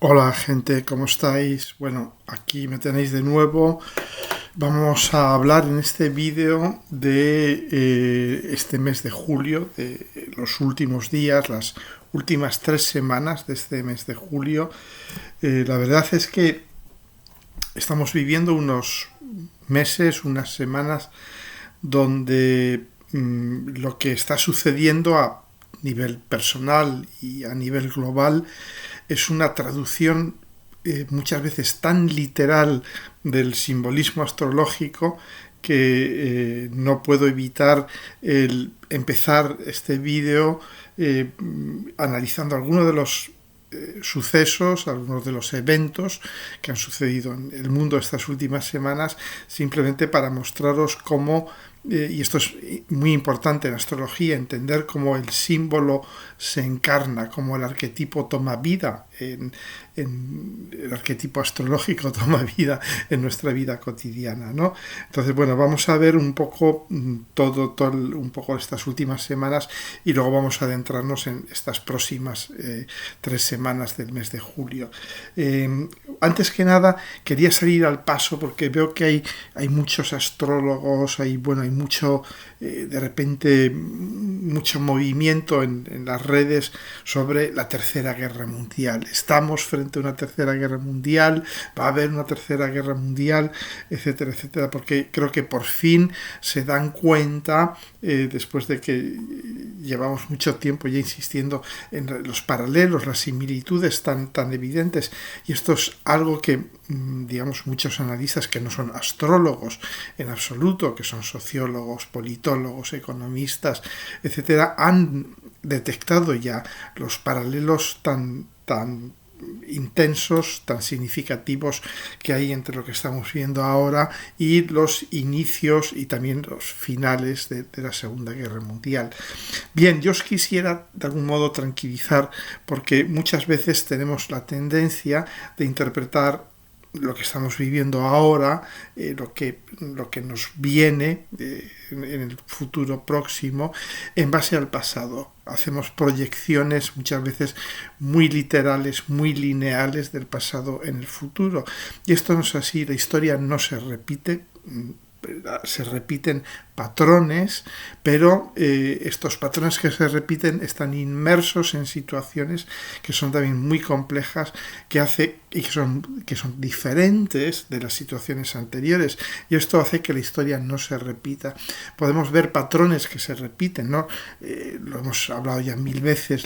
Hola gente, ¿cómo estáis? Bueno, aquí me tenéis de nuevo. Vamos a hablar en este vídeo de este mes de julio, de los últimos días, las últimas 3 semanas de este mes de julio. La verdad es que estamos viviendo unos meses, unas semanas donde lo que está sucediendo a nivel personal y a nivel global es una traducción muchas veces tan literal del simbolismo astrológico que no puedo evitar el empezar este vídeo analizando algunos de los sucesos, algunos de los eventos que han sucedido en el mundo estas últimas semanas, simplemente para mostraros cómo, y esto es muy importante en astrología, entender cómo el símbolo se encarna, cómo el arquetipo toma vida el arquetipo astrológico toma vida en nuestra vida cotidiana, ¿no? Entonces, bueno, vamos a ver un poco un poco estas últimas semanas y luego vamos a adentrarnos en estas próximas 3 semanas del mes de julio. Antes que nada, quería salir al paso porque veo que hay muchos astrólogos, hay mucho, de repente, mucho movimiento en las redes sobre la Tercera Guerra Mundial. Estamos frente a una Tercera Guerra Mundial, va a haber una Tercera Guerra Mundial, etcétera, etcétera, porque creo que por fin se dan cuenta, después de que llevamos mucho tiempo ya insistiendo en los paralelos, las similitudes tan evidentes, y esto es algo que, digamos, muchos analistas que no son astrólogos en absoluto, que son sociólogos, politólogos, economistas, etcétera, han detectado ya los paralelos tan intensos, tan significativos que hay entre lo que estamos viendo ahora y los inicios y también los finales de la Segunda Guerra Mundial. Bien, yo os quisiera de algún modo tranquilizar porque muchas veces tenemos la tendencia de interpretar lo que estamos viviendo ahora, lo que nos viene en el futuro próximo, en base al pasado. Hacemos proyecciones muchas veces muy literales, muy lineales del pasado en el futuro. Y esto no es así, la historia no se repite, se repiten patrones, pero estos patrones que se repiten están inmersos en situaciones que son también muy complejas, que son diferentes de las situaciones anteriores, y esto hace que la historia no se repita. Podemos ver patrones que se repiten, ¿no? Lo hemos hablado ya mil veces,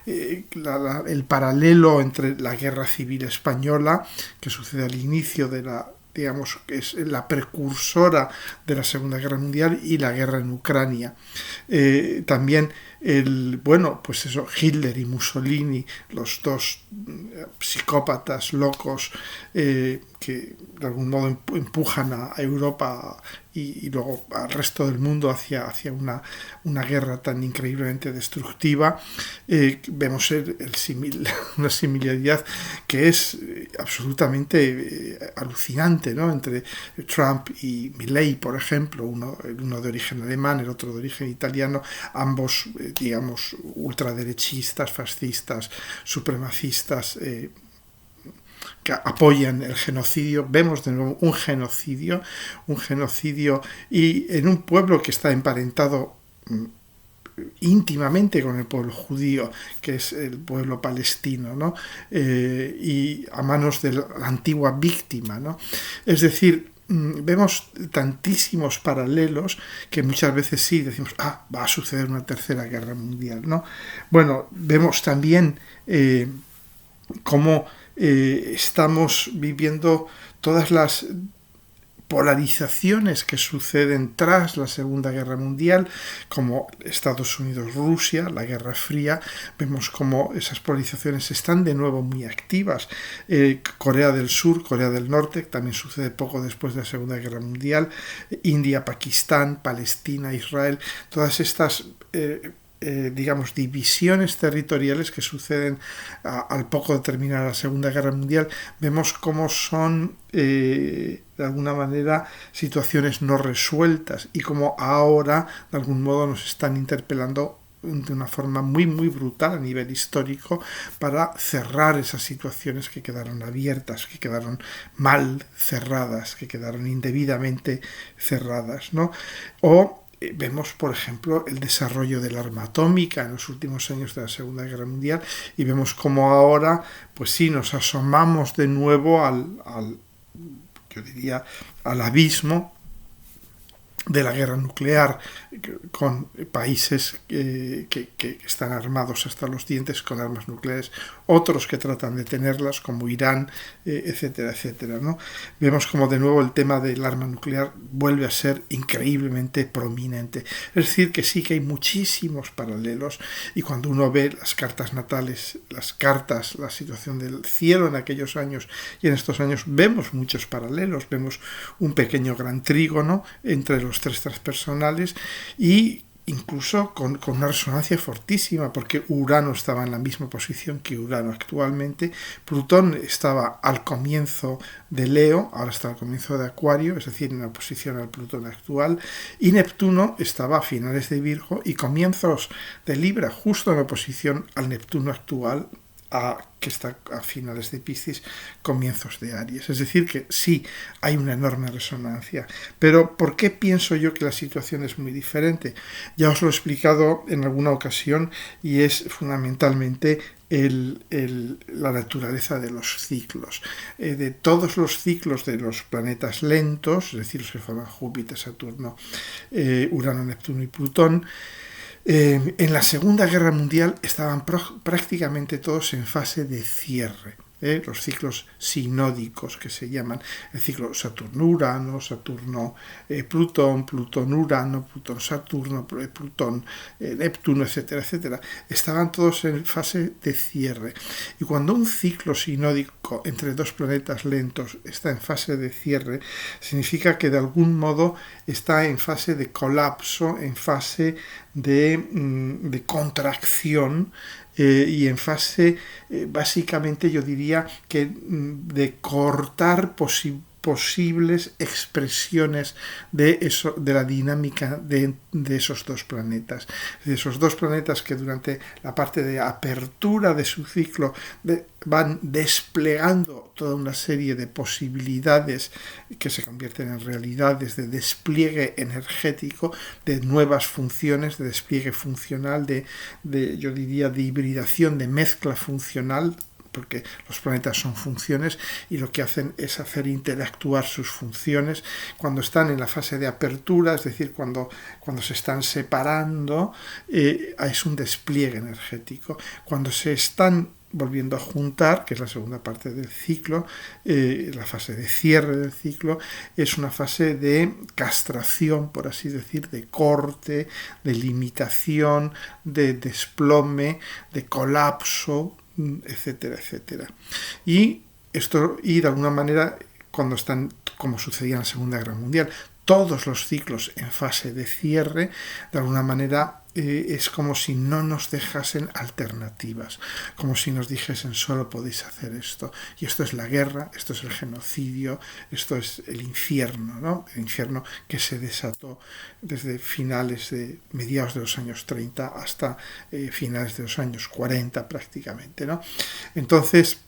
el paralelo entre la Guerra Civil Española, que sucede al inicio de digamos, que es la precursora de la Segunda Guerra Mundial, y la guerra en Ucrania. También pues eso, Hitler y Mussolini, los dos psicópatas locos que de algún modo empujan a Europa y luego al resto del mundo hacia una guerra tan increíblemente destructiva. Vemos una similaridad que es absolutamente alucinante, ¿no? Entre Trump y Milley, por ejemplo, uno de origen alemán, el otro de origen italiano, ambos, digamos, ultraderechistas, fascistas, supremacistas, que apoyan el genocidio. Vemos de nuevo un genocidio y en un pueblo que está emparentado íntimamente con el pueblo judío, que es el pueblo palestino, ¿no? Y a manos de la antigua víctima, ¿no? Es decir, vemos tantísimos paralelos que muchas veces sí decimos, va a suceder una tercera guerra mundial, ¿no? Bueno, vemos también cómo estamos viviendo todas las polarizaciones que suceden tras la Segunda Guerra Mundial, como Estados Unidos-Rusia, la Guerra Fría. Vemos cómo esas polarizaciones están de nuevo muy activas. Corea del Sur, Corea del Norte, también sucede poco después de la Segunda Guerra Mundial. India, Pakistán, Palestina, Israel, todas estas digamos, divisiones territoriales que suceden al poco de terminar la Segunda Guerra Mundial. Vemos cómo son, de alguna manera, situaciones no resueltas y cómo ahora, de algún modo, nos están interpelando de una forma muy, muy brutal a nivel histórico para cerrar esas situaciones que quedaron abiertas, que quedaron mal cerradas, que quedaron indebidamente cerradas, ¿no? O vemos, por ejemplo, el desarrollo del arma atómica en los últimos años de la Segunda Guerra Mundial y vemos cómo ahora, pues sí, nos asomamos de nuevo yo diría, al abismo de la guerra nuclear, con países que están armados hasta los dientes con armas nucleares, otros que tratan de tenerlas, como Irán, etcétera, etcétera, ¿no? Vemos como de nuevo el tema del arma nuclear vuelve a ser increíblemente prominente. Es decir, que sí que hay muchísimos paralelos, y cuando uno ve las cartas natales, la situación del cielo en aquellos años y en estos años, vemos muchos paralelos, vemos un pequeño gran trígono entre los tres transpersonales y incluso con una resonancia fortísima, porque Urano estaba en la misma posición que Urano actualmente, Plutón estaba al comienzo de Leo, ahora está al comienzo de Acuario, es decir, en oposición al Plutón actual, y Neptuno estaba a finales de Virgo y comienzos de Libra, justo en oposición al Neptuno actual, que está a finales de Piscis, comienzos de Aries. Es decir, que sí, hay una enorme resonancia. Pero ¿por qué pienso yo que la situación es muy diferente? Ya os lo he explicado en alguna ocasión y es fundamentalmente la naturaleza de los ciclos. De todos los ciclos de los planetas lentos, es decir, los que forman Júpiter, Saturno, Urano, Neptuno y Plutón, en la Segunda Guerra Mundial estaban prácticamente todos en fase de cierre. Los ciclos sinódicos que se llaman el ciclo Saturno-Urano, Saturno-Plutón, Plutón-Urano, Plutón-Saturno, Plutón-Neptuno, etcétera, etcétera. Estaban todos en fase de cierre. Y cuando un ciclo sinódico entre dos planetas lentos está en fase de cierre, significa que de algún modo está en fase de colapso, en fase de contracción, y en fase, básicamente yo diría que de cortar posibles expresiones de la dinámica de esos dos planetas. De esos dos planetas que durante la parte de apertura de su ciclo van desplegando toda una serie de posibilidades que se convierten en realidades de despliegue energético, de nuevas funciones, de despliegue funcional, yo diría de hibridación, de mezcla funcional, porque los planetas son funciones y lo que hacen es hacer interactuar sus funciones. Cuando están en la fase de apertura, es decir, cuando se están separando, es un despliegue energético. Cuando se están volviendo a juntar, que es la segunda parte del ciclo, la fase de cierre del ciclo, es una fase de castración, por así decir, de corte, de limitación, de desplome, de colapso, etcétera, etcétera. Y de alguna manera, cuando están, como sucedía en la Segunda Guerra Mundial, todos los ciclos en fase de cierre, de alguna manera es como si no nos dejasen alternativas, como si nos dijesen solo podéis hacer esto, y esto es la guerra, esto es el genocidio, esto es el infierno, ¿no? El infierno que se desató desde mediados de los años 30 hasta finales de los años 40 prácticamente, ¿no? Entonces,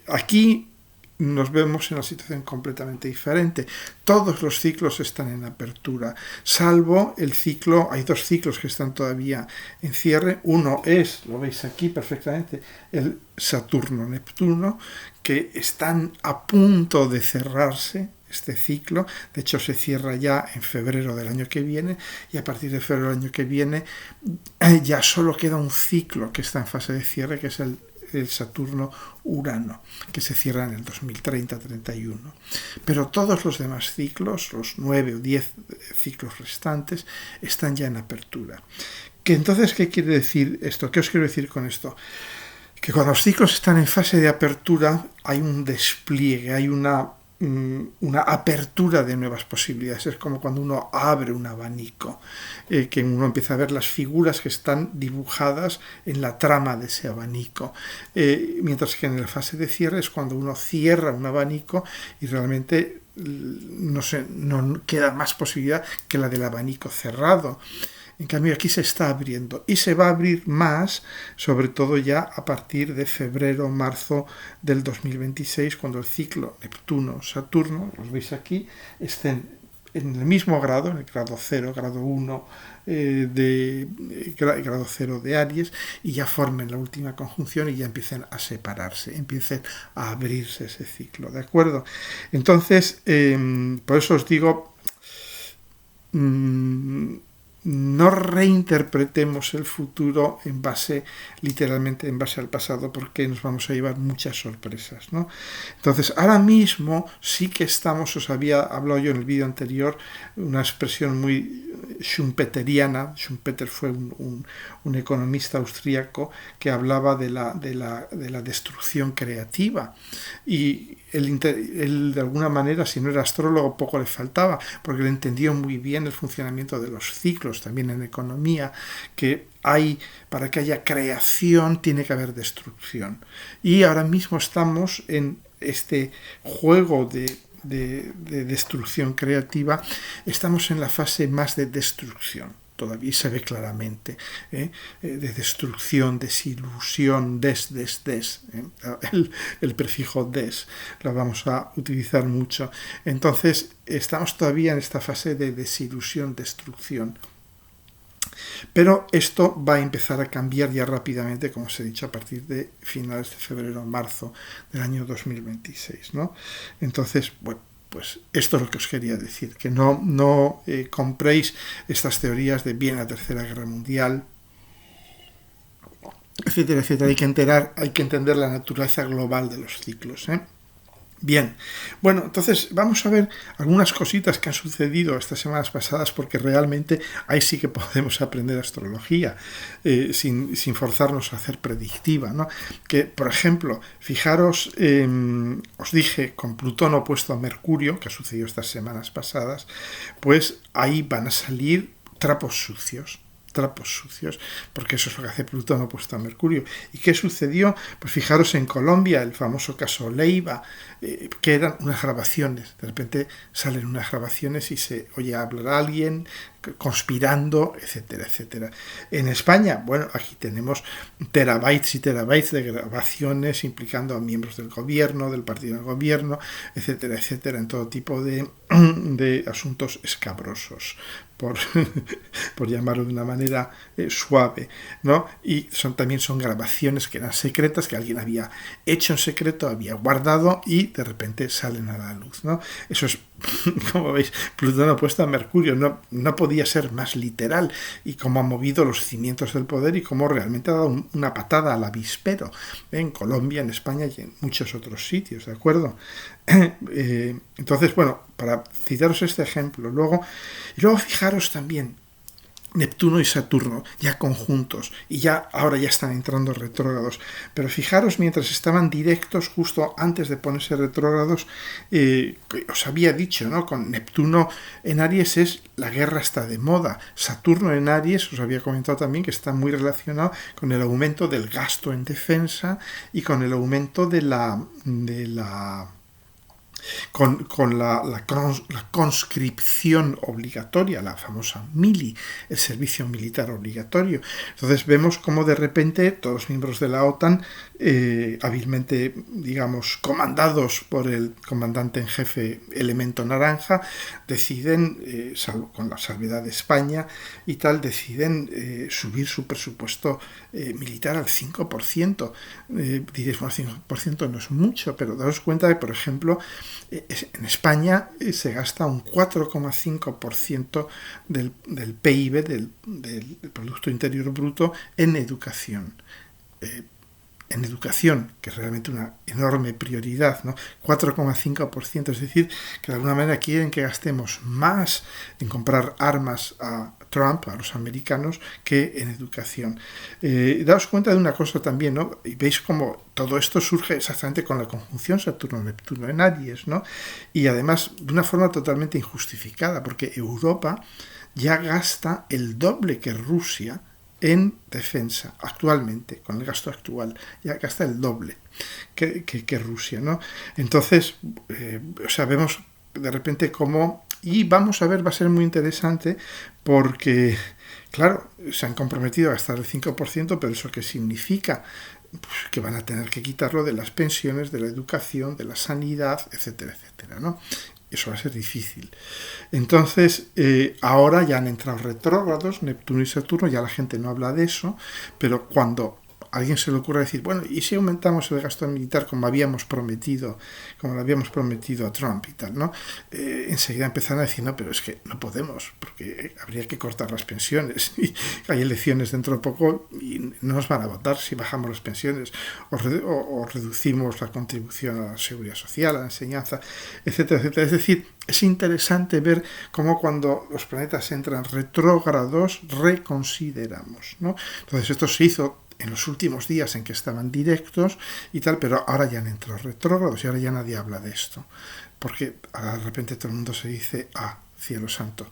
aquí nos vemos en una situación completamente diferente. Todos los ciclos están en apertura, salvo el ciclo, hay dos ciclos que están todavía en cierre. Uno es, lo veis aquí perfectamente, el Saturno-Neptuno, que están a punto de cerrarse este ciclo. De hecho, se cierra ya en febrero del año que viene, y a partir de febrero del año que viene ya solo queda un ciclo que está en fase de cierre, que es el Saturno-Urano, que se cierra en el 2030-31. Pero todos los demás ciclos, los 9 o 10 ciclos restantes, están ya en apertura. Entonces, ¿qué quiere decir esto? ¿Qué os quiero decir con esto? Que cuando los ciclos están en fase de apertura, hay un despliegue, hay una apertura de nuevas posibilidades. Es como cuando uno abre un abanico, que uno empieza a ver las figuras que están dibujadas en la trama de ese abanico, mientras que en la fase de cierre es cuando uno cierra un abanico y realmente no queda más posibilidad que la del abanico cerrado. En cambio aquí se está abriendo y se va a abrir más, sobre todo ya a partir de febrero, marzo del 2026, cuando el ciclo Neptuno-Saturno, los veis aquí, estén en el mismo grado, en el grado 0, grado 1, grado 0 de Aries, y ya formen la última conjunción y ya empiecen a separarse, empiecen a abrirse ese ciclo, ¿de acuerdo? Entonces, por eso os digo, no reinterpretemos el futuro literalmente en base al pasado, porque nos vamos a llevar muchas sorpresas, ¿no? Entonces, ahora mismo sí que estamos, os había hablado yo en el vídeo anterior, una expresión muy schumpeteriana. Schumpeter fue un economista austríaco que hablaba de la destrucción creativa, y él de alguna manera, si no era astrólogo, poco le faltaba, porque le entendió muy bien el funcionamiento de los ciclos, también en economía, que para que haya creación tiene que haber destrucción. Y ahora mismo estamos en este juego de destrucción creativa, estamos en la fase más de destrucción. Todavía se ve claramente, de destrucción, desilusión, el prefijo des lo vamos a utilizar mucho. Entonces estamos todavía en esta fase de desilusión, destrucción. Pero esto va a empezar a cambiar ya rápidamente, como os he dicho, a partir de finales de febrero, marzo del año 2026, ¿no? Entonces, bueno, pues esto es lo que os quería decir, que no compréis estas teorías de viene la Tercera Guerra Mundial, etcétera, etcétera. Hay que entender la naturaleza global de los ciclos, ¿eh? Bien, bueno, entonces vamos a ver algunas cositas que han sucedido estas semanas pasadas, porque realmente ahí sí que podemos aprender astrología, sin forzarnos a hacer predictiva, ¿no? Que, por ejemplo, fijaros, os dije, con Plutón opuesto a Mercurio, que ha sucedido estas semanas pasadas, pues ahí van a salir trapos sucios, porque eso es lo que hace Plutón opuesto a Mercurio. ¿Y qué sucedió? Pues fijaros en Colombia, el famoso caso Leiva, que eran unas grabaciones. De repente salen unas grabaciones y se oye hablar a alguien conspirando, etcétera, etcétera. En España, bueno, aquí tenemos terabytes y terabytes de grabaciones implicando a miembros del gobierno, del partido del gobierno, etcétera, etcétera, en todo tipo de asuntos escabrosos, por llamarlo de una manera suave, ¿no? Y también son grabaciones que eran secretas, que alguien había hecho en secreto, había guardado, y de repente salen a la luz, ¿no? Eso es, como veis, Plutón opuesto a Mercurio, no podía ser más literal, y cómo ha movido los cimientos del poder y cómo realmente ha dado una patada al avispero, en Colombia, en España y en muchos otros sitios, ¿de acuerdo? Entonces, bueno, para citaros este ejemplo, luego fijaros también Neptuno y Saturno ya conjuntos, y ahora ya están entrando retrógrados, pero fijaros, mientras estaban directos, justo antes de ponerse retrógrados, os había dicho, ¿no? Con Neptuno en Aries la guerra está de moda. Saturno en Aries, os había comentado también que está muy relacionado con el aumento del gasto en defensa y con el aumento de la conscripción obligatoria, la famosa mili, el servicio militar obligatorio. Entonces vemos cómo de repente todos los miembros de la OTAN, hábilmente, digamos, comandados por el comandante en jefe Elemento Naranja, deciden, salvo con la salvedad de España y tal, deciden subir su presupuesto militar al 5%. Diréis, bueno, 5% no es mucho, pero daos cuenta que, por ejemplo, en España se gasta un 4,5% del PIB, del Producto Interior Bruto, en educación. En educación, que es realmente una enorme prioridad, ¿no? 4,5%, es decir, que de alguna manera quieren que gastemos más en comprar armas a Trump, a los americanos, que en educación. Daos cuenta de una cosa también, ¿no? Y veis cómo todo esto surge exactamente con la conjunción Saturno-Neptuno en Aries, ¿no? Y además de una forma totalmente injustificada, porque Europa ya gasta el doble que Rusia en defensa actualmente, con el gasto actual, ya gasta el doble que Rusia, ¿no? Entonces, vemos de repente cómo, Y vamos a ver, va a ser muy interesante porque, claro, se han comprometido a gastar el 5%, pero ¿eso qué significa? Pues que van a tener que quitarlo de las pensiones, de la educación, de la sanidad, etcétera, etcétera, ¿no? Eso va a ser difícil. Entonces, ahora ya han entrado retrógrados, Neptuno y Saturno, ya la gente no habla de eso, pero cuando a alguien se le ocurre decir, bueno, ¿y si aumentamos el gasto militar como lo habíamos prometido a Trump y tal, ¿no? Enseguida empezaron a decir, no, pero es que no podemos, porque habría que cortar las pensiones, y hay elecciones dentro de poco y no nos van a votar si bajamos las pensiones o reducimos la contribución a la seguridad social, a la enseñanza, etcétera, etcétera. Es decir, es interesante ver cómo cuando los planetas entran retrógrados reconsideramos, ¿no? Entonces esto se hizo en los últimos días en que estaban directos y tal, pero ahora ya han entrado retrógrados y ahora ya nadie habla de esto, porque ahora de repente todo el mundo se dice, cielo santo.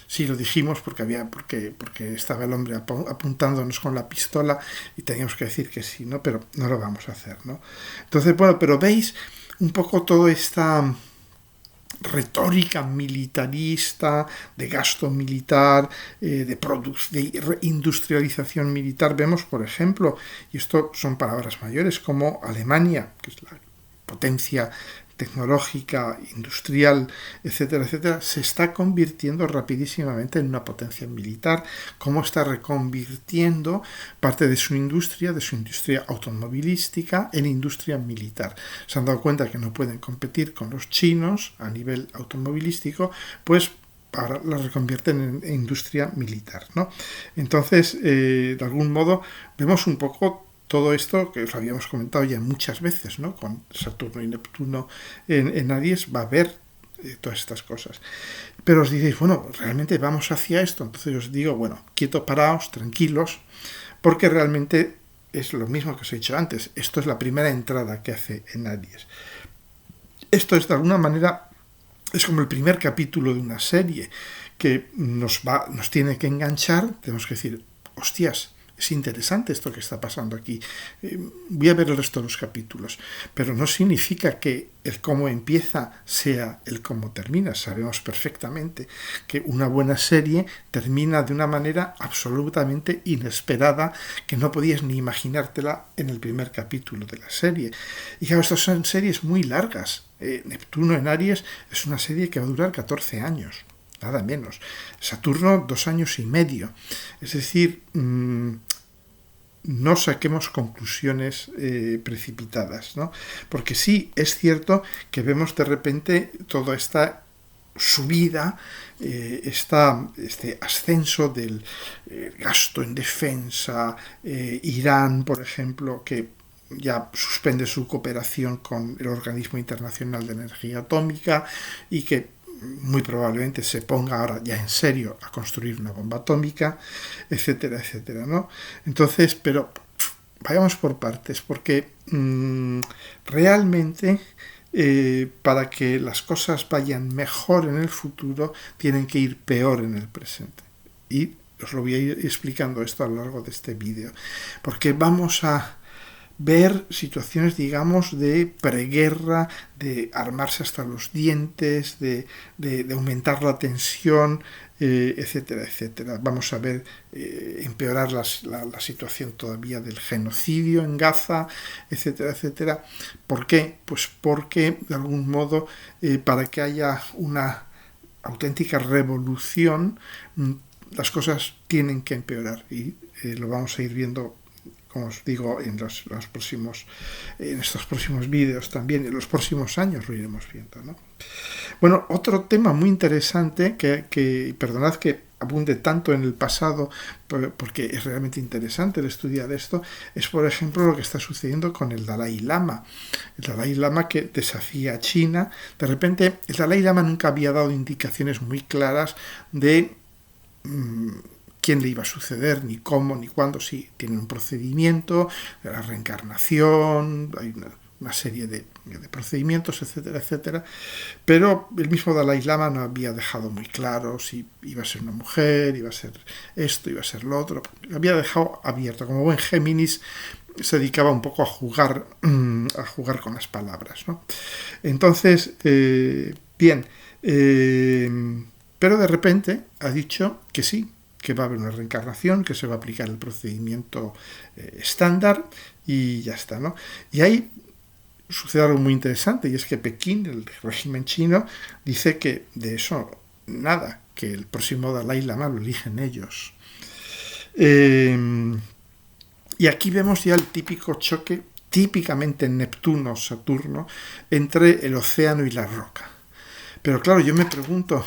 Sí, lo dijimos porque estaba el hombre apuntándonos con la pistola y teníamos que decir que sí, ¿no? Pero no lo vamos a hacer, ¿no? Entonces, bueno, pero veis un poco toda esta retórica militarista, de gasto militar, de industrialización militar. Vemos, por ejemplo, y esto son palabras mayores, como Alemania, que es la potencia tecnológica, industrial, etcétera, etcétera, se está convirtiendo rapidísimamente en una potencia militar, cómo está reconvirtiendo parte de su industria automovilística, en industria militar. Se han dado cuenta que no pueden competir con los chinos a nivel automovilístico, pues ahora la reconvierten en industria militar, ¿no? Entonces, de algún modo, vemos un poco todo esto que os habíamos comentado ya muchas veces, ¿no? Con Saturno y Neptuno en Aries va a haber todas estas cosas. Pero os diréis, bueno, ¿realmente vamos hacia esto? Entonces os digo, bueno, quieto, paraos, tranquilos, porque realmente es lo mismo que os he dicho antes. Esto es la primera entrada que hace en Aries. Esto es de alguna manera, es como el primer capítulo de una serie que nos tiene que enganchar. Tenemos que decir, hostias, es interesante esto que está pasando aquí. Voy a ver el resto de los capítulos. Pero no significa que el cómo empieza sea el cómo termina. Sabemos perfectamente que una buena serie termina de una manera absolutamente inesperada, que no podías ni imaginártela en el primer capítulo de la serie. Y claro, estas son series muy largas. Neptuno en Aries es una serie que va a durar 14 años. Nada menos. Saturno, 2 años y medio. Es decir, no saquemos conclusiones precipitadas, ¿no? Porque sí, es cierto que vemos de repente toda esta subida, este ascenso del gasto en defensa, Irán, por ejemplo, que ya suspende su cooperación con el Organismo Internacional de Energía Atómica y que muy probablemente se ponga ahora ya en serio a construir una bomba atómica, etcétera, etcétera, ¿no? Entonces, pero vayamos por partes, porque realmente para que las cosas vayan mejor en el futuro, tienen que ir peor en el presente. Y os lo voy a ir explicando esto a lo largo de este vídeo, porque vamos a ver situaciones, digamos, de preguerra, de armarse hasta los dientes, de aumentar la tensión, etcétera, etcétera. Vamos a ver empeorar la situación todavía del genocidio en Gaza, etcétera, etcétera. ¿Por qué? Pues porque, de algún modo, para que haya una auténtica revolución, las cosas tienen que empeorar y lo vamos a ir viendo, como os digo, en estos próximos vídeos también, en los próximos años lo iremos viendo, ¿no? Bueno, otro tema muy interesante, que perdonad que abunde tanto en el pasado, porque es realmente interesante el estudiar esto, es por ejemplo lo que está sucediendo con el Dalai Lama. El Dalai Lama que desafía a China. De repente, el Dalai Lama nunca había dado indicaciones muy claras de quién le iba a suceder, ni cómo, ni cuándo. Sí, tiene un procedimiento de la reencarnación, hay una serie de procedimientos, etcétera, etcétera, pero el mismo Dalai Lama no había dejado muy claro si iba a ser una mujer, iba a ser esto, iba a ser lo otro. Había dejado abierto. Como buen Géminis, se dedicaba un poco a jugar con las palabras, ¿no? Entonces, Bien, pero de repente ha dicho que sí, que va a haber una reencarnación, que se va a aplicar el procedimiento estándar y ya está, ¿no? Y ahí sucede algo muy interesante, y es que Pekín, el régimen chino, dice que de eso nada, que el próximo Dalai Lama lo eligen ellos. Y aquí vemos ya el típico choque, típicamente en Neptuno-Saturno, entre el océano y la roca. Pero claro, yo me pregunto,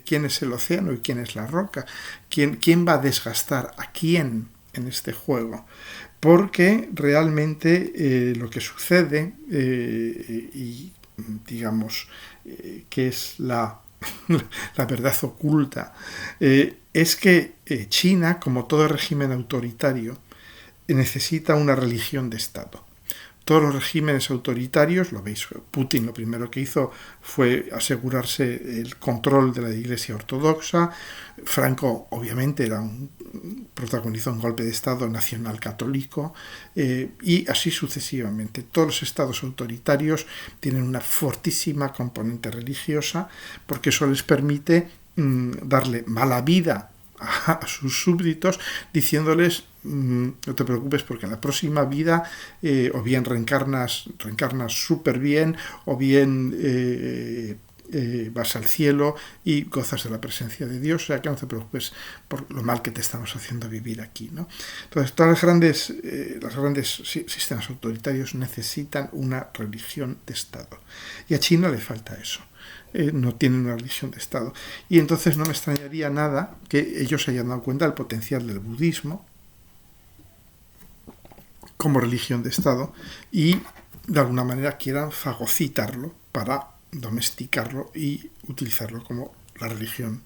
¿quién es el océano y quién es la roca? ¿Quién va a desgastar a quién en este juego? Porque realmente lo que sucede, y digamos que es la verdad oculta, es que China, como todo régimen autoritario, necesita una religión de Estado. Todos los regímenes autoritarios, lo veis, Putin lo primero que hizo fue asegurarse el control de la Iglesia Ortodoxa. Franco, obviamente, protagonizó un golpe de Estado nacional católico, y así sucesivamente. Todos los estados autoritarios tienen una fortísima componente religiosa, porque eso les permite darle mala vida a sus súbditos, diciéndoles no te preocupes porque en la próxima vida o bien reencarnas súper bien, o bien vas al cielo y gozas de la presencia de Dios, o sea que no te preocupes por lo mal que te estamos haciendo vivir aquí, ¿no? Entonces, todos los grandes sistemas autoritarios necesitan una religión de Estado, y a China le falta eso. No tienen una religión de Estado. Y entonces no me extrañaría nada que ellos se hayan dado cuenta del potencial del budismo como religión de Estado y de alguna manera quieran fagocitarlo para domesticarlo y utilizarlo como la religión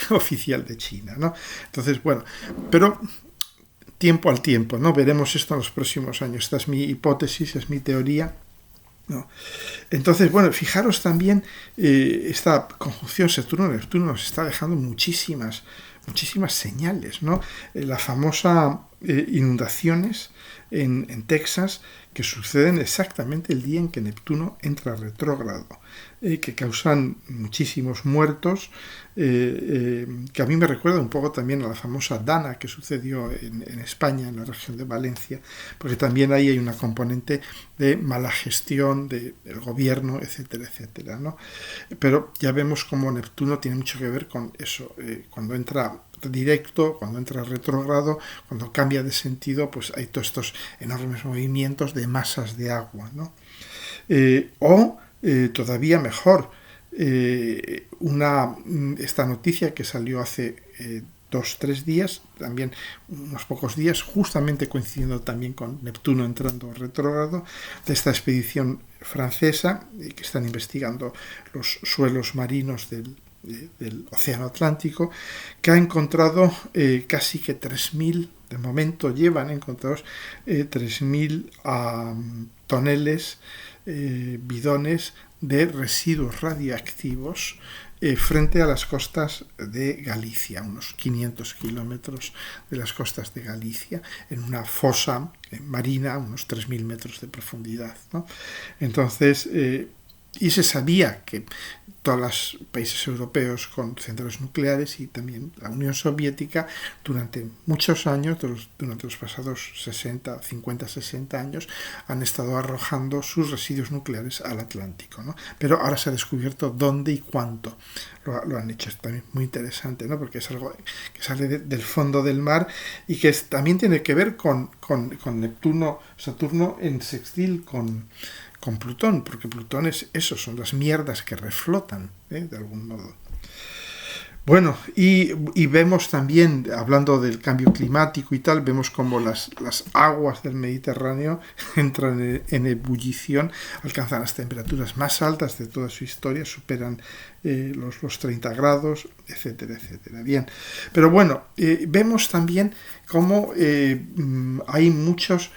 oficial de China, ¿no? Entonces, bueno, pero tiempo al tiempo, ¿no? Veremos esto en los próximos años. Esta es mi hipótesis, es mi teoría, ¿no? Entonces, bueno, fijaros también, esta conjunción Saturno-Neptuno nos está dejando muchísimas señales, ¿no? La famosa inundaciones en Texas, que suceden exactamente el día en que Neptuno entra retrógrado, que causan muchísimos muertos, que a mí me recuerda un poco también a la famosa Dana que sucedió en España, en la región de Valencia, porque también ahí hay una componente de mala gestión del gobierno, etcétera, etcétera, ¿no? Pero ya vemos cómo Neptuno tiene mucho que ver con eso, cuando entra directo, cuando entra retrógrado, cuando cambia de sentido, pues hay todos estos enormes movimientos de masas de agua, ¿no? Todavía mejor, esta noticia que salió hace 2-3 días, también unos pocos días, justamente coincidiendo también con Neptuno entrando retrógrado, de esta expedición francesa, que están investigando los suelos marinos del Océano Atlántico, que ha encontrado casi que 3.000, de momento llevan encontrados 3.000 toneles, bidones de residuos radiactivos frente a las costas de Galicia, unos 500 kilómetros de las costas de Galicia, en una fosa marina a unos 3.000 metros de profundidad, ¿no? Entonces, y se sabía que todos los países europeos con centrales nucleares y también la Unión Soviética durante muchos años, durante los pasados 50-60 años, han estado arrojando sus residuos nucleares al Atlántico, ¿no? Pero ahora se ha descubierto dónde y cuánto lo han hecho. Es también muy interesante, ¿no? Porque es algo que sale del fondo del mar y que también tiene que ver con Neptuno, Saturno en sextil con Plutón, porque Plutón es eso, son las mierdas que reflotan, de algún modo. Bueno, y vemos también, hablando del cambio climático y tal, vemos como las aguas del Mediterráneo entran en ebullición, alcanzan las temperaturas más altas de toda su historia, superan los 30 grados, etcétera, etcétera. Bien, pero bueno, vemos también cómo hay muchos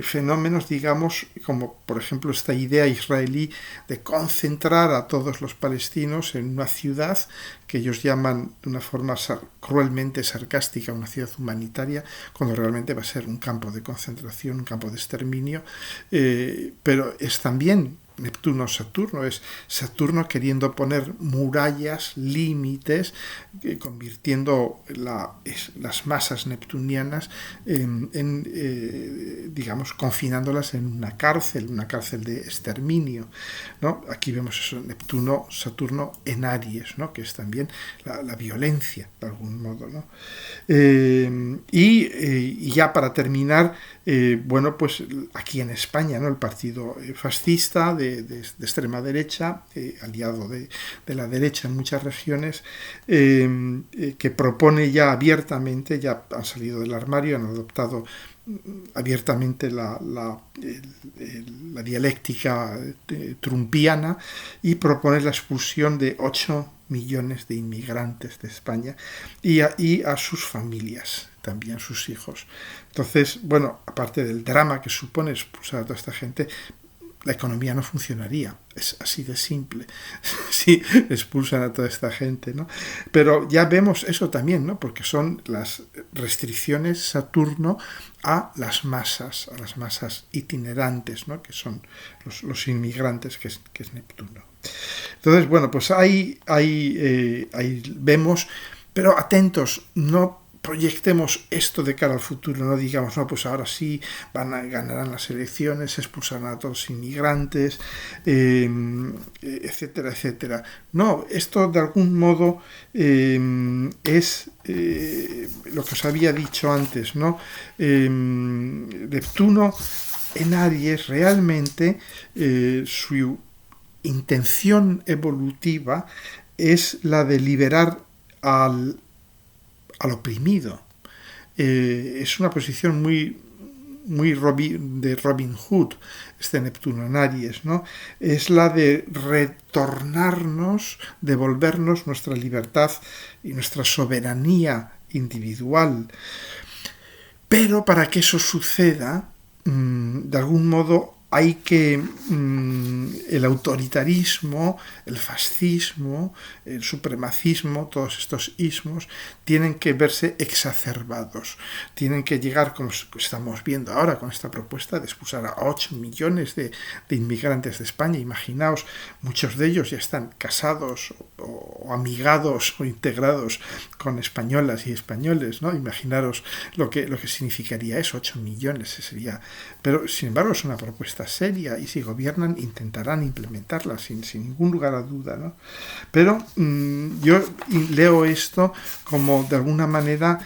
fenómenos, digamos, como por ejemplo esta idea israelí de concentrar a todos los palestinos en una ciudad que ellos llaman de una forma cruelmente sarcástica una ciudad humanitaria, cuando realmente va a ser un campo de concentración, un campo de exterminio, pero es también Neptuno-Saturno, es Saturno queriendo poner murallas, límites, convirtiendo las masas neptunianas digamos, confinándolas en una cárcel de exterminio, ¿no? Aquí vemos eso, Neptuno-Saturno en Aries, ¿no? Que es también la violencia, de algún modo, ¿no? Y ya para terminar, bueno, pues aquí en España, ¿no? El partido fascista de extrema derecha, aliado de la derecha en muchas regiones, que propone ya abiertamente, ya han salido del armario, han adoptado abiertamente la dialéctica trumpiana y propone la expulsión de 8 millones de inmigrantes de España y a sus familias, también sus hijos. Entonces, bueno, aparte del drama que supone expulsar a toda esta gente, la economía no funcionaría. Es así de simple. Si expulsan a toda esta gente, ¿no? Pero ya vemos eso también, ¿no? Porque son las restricciones Saturno a las masas itinerantes, ¿no? Que son los inmigrantes, que es Neptuno. Entonces, bueno, pues ahí vemos, pero atentos, no proyectemos esto de cara al futuro, no digamos, no, pues ahora sí ganarán las elecciones, expulsarán a todos los inmigrantes, etcétera, etcétera. No, esto de algún modo es lo que os había dicho antes, ¿no? Neptuno en Aries realmente su intención evolutiva es la de liberar al oprimido. Es una posición muy de Robin Hood, este Neptuno en Aries, ¿no? Es la de retornarnos, devolvernos nuestra libertad y nuestra soberanía individual. Pero para que eso suceda, de algún modo hay que el autoritarismo, el fascismo, el supremacismo, todos estos ismos tienen que verse exacerbados, tienen que llegar, como estamos viendo ahora con esta propuesta de expulsar a 8 millones de inmigrantes de España. Imaginaos, muchos de ellos ya están casados o amigados o integrados con españolas y españoles, ¿no? Imaginaros lo que significaría eso, 8 millones sería. Pero sin embargo es una propuesta seria y si gobiernan intentarán implementarla sin ningún lugar a duda, ¿no? Pero yo leo esto como de alguna manera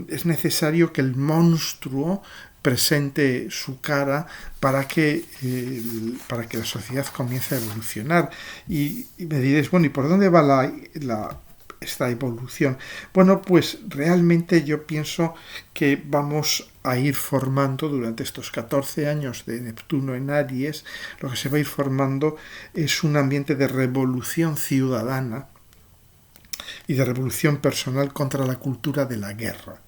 es necesario que el monstruo presente su cara para que la sociedad comience a evolucionar. Y me diréis, bueno, ¿y por dónde va esta evolución? Bueno, pues realmente yo pienso que vamos a ir formando durante estos 14 años de Neptuno en Aries, lo que se va a ir formando es un ambiente de revolución ciudadana y de revolución personal contra la cultura de la guerra,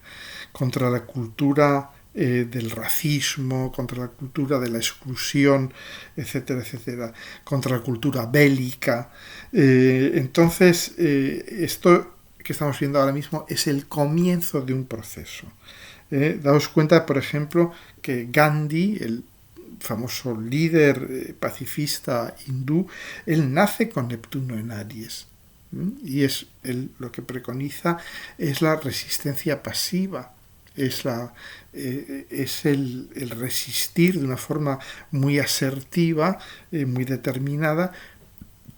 contra la cultura del racismo, contra la cultura de la exclusión, etcétera, etcétera, contra la cultura bélica. Entonces, esto que estamos viendo ahora mismo es el comienzo de un proceso. Daos cuenta, por ejemplo, que Gandhi, el famoso líder pacifista hindú, él nace con Neptuno en Aries. Y lo que preconiza es la resistencia pasiva, es el resistir de una forma muy asertiva, muy determinada,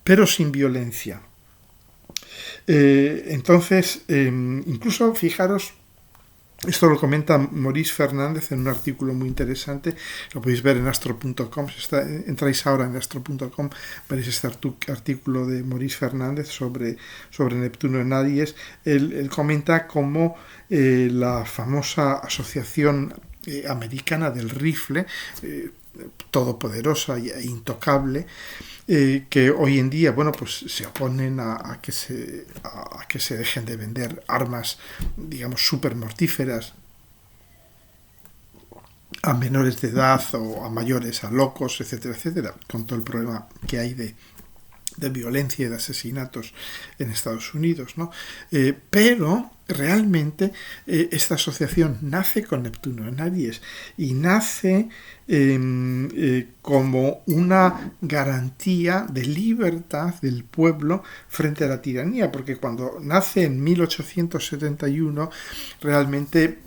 pero sin violencia. Entonces, incluso fijaros, esto lo comenta Maurice Fernández en un artículo muy interesante, lo podéis ver en astro.com, entráis ahora en astro.com, veréis este artículo de Maurice Fernández sobre Neptuno en Aries. Él comenta cómo la famosa asociación americana del rifle, todopoderosa e intocable, que hoy en día, bueno, pues se oponen a que se dejen de vender armas, digamos, súper mortíferas a menores de edad o a mayores, a locos, etcétera, etcétera, con todo el problema que hay de violencia y de asesinatos en Estados Unidos, ¿no? Pero realmente esta asociación nace con Neptuno en Aries y nace como una garantía de libertad del pueblo frente a la tiranía, porque cuando nace en 1871 realmente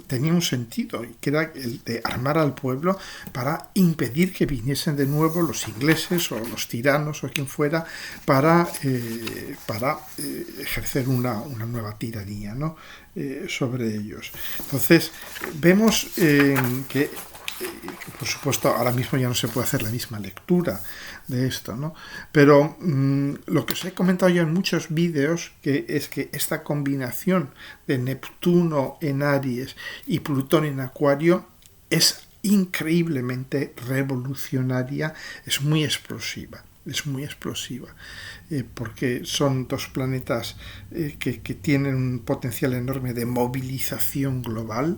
tenía un sentido, que era el de armar al pueblo para impedir que viniesen de nuevo los ingleses o los tiranos o quien fuera para ejercer una nueva tiranía, ¿no? Sobre ellos. Entonces vemos que por supuesto ahora mismo ya no se puede hacer la misma lectura de esto, ¿no? Pero lo que os he comentado yo en muchos vídeos es que esta combinación de Neptuno en Aries y Plutón en Acuario es increíblemente revolucionaria, es muy explosiva. Es muy explosiva, porque son dos planetas que tienen un potencial enorme de movilización global,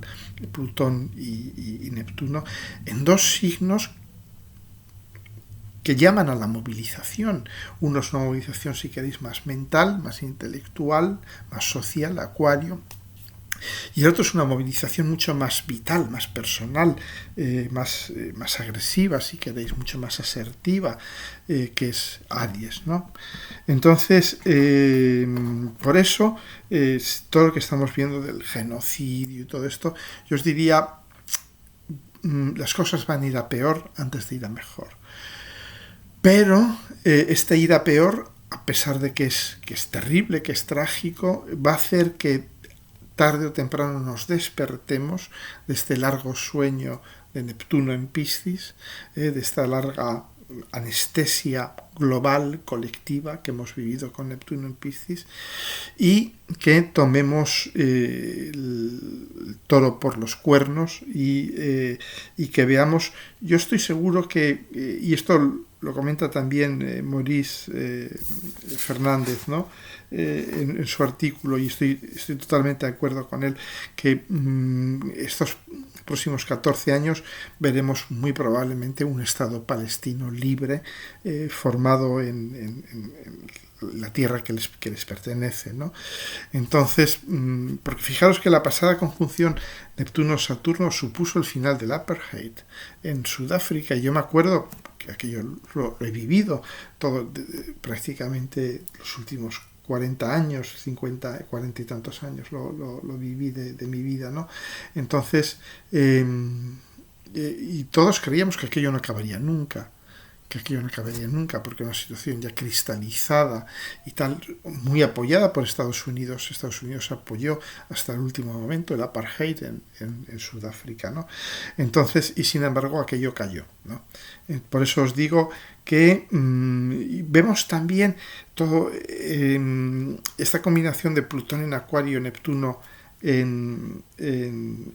Plutón y Neptuno, en dos signos que llaman a la movilización. Uno es una movilización, si queréis, más mental, más intelectual, más social, Acuario, y el otro es una movilización mucho más vital, más personal, más agresiva, si queréis, mucho más asertiva, que es Aries, ¿no? Entonces, por eso, todo lo que estamos viendo del genocidio y todo esto, yo os diría, las cosas van a ir a peor antes de ir a mejor. Pero este ir a peor, a pesar de que es terrible, que es trágico, va a hacer que tarde o temprano nos despertemos de este largo sueño de Neptuno en Piscis, de esta larga anestesia global, colectiva, que hemos vivido con Neptuno en Piscis, y que tomemos el toro por los cuernos y que veamos, yo estoy seguro que, y esto lo comenta también Maurice Fernández, ¿no? En su artículo, y estoy totalmente de acuerdo con él, que estos próximos 14 años veremos muy probablemente un Estado palestino libre, formado en la tierra que les pertenece, ¿no? Entonces, porque fijaros que la pasada conjunción Neptuno-Saturno supuso el final del apartheid en Sudáfrica, y yo me acuerdo que aquello lo he vivido todo, prácticamente los últimos 40 años, 50, 40 y tantos años lo viví de mi vida, ¿no? Entonces, y todos creíamos que aquello no acabaría nunca, porque era una situación ya cristalizada y tal, muy apoyada por Estados Unidos. Estados Unidos apoyó hasta el último momento el apartheid en Sudáfrica, ¿no? Entonces, y sin embargo aquello cayó, ¿no? Por eso os digo que vemos también todo esta combinación de Plutón en Acuario, Neptuno en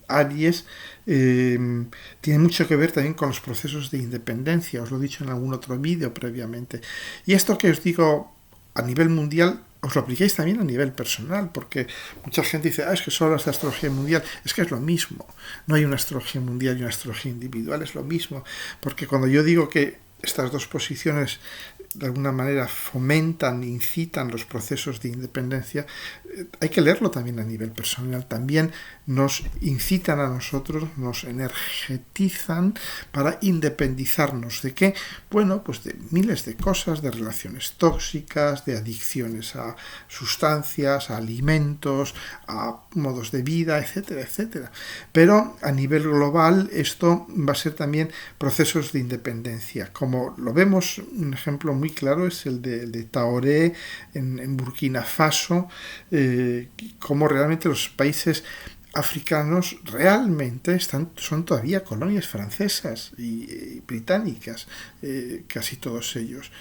Aries, tiene mucho que ver también con los procesos de independencia. Os lo he dicho en algún otro vídeo previamente. Y esto que os digo a nivel mundial, os lo aplicáis también a nivel personal, porque mucha gente dice, es que solo es la astrología mundial. Es que es lo mismo. No hay una astrología mundial y una astrología individual, es lo mismo. Porque cuando yo digo que estas dos posiciones de alguna manera fomentan, incitan los procesos de independencia, hay que leerlo también a nivel personal. También nos incitan a nosotros, nos energetizan para independizarnos. ¿De qué? Bueno, pues de miles de cosas, de relaciones tóxicas, de adicciones a sustancias, a alimentos, a modos de vida, etcétera, etcétera. Pero a nivel global esto va a ser también procesos de independencia. Como lo vemos, un ejemplo muy claro es el de Taoré en Burkina Faso, cómo realmente los países africanos realmente son todavía colonias francesas y británicas, casi todos ellos.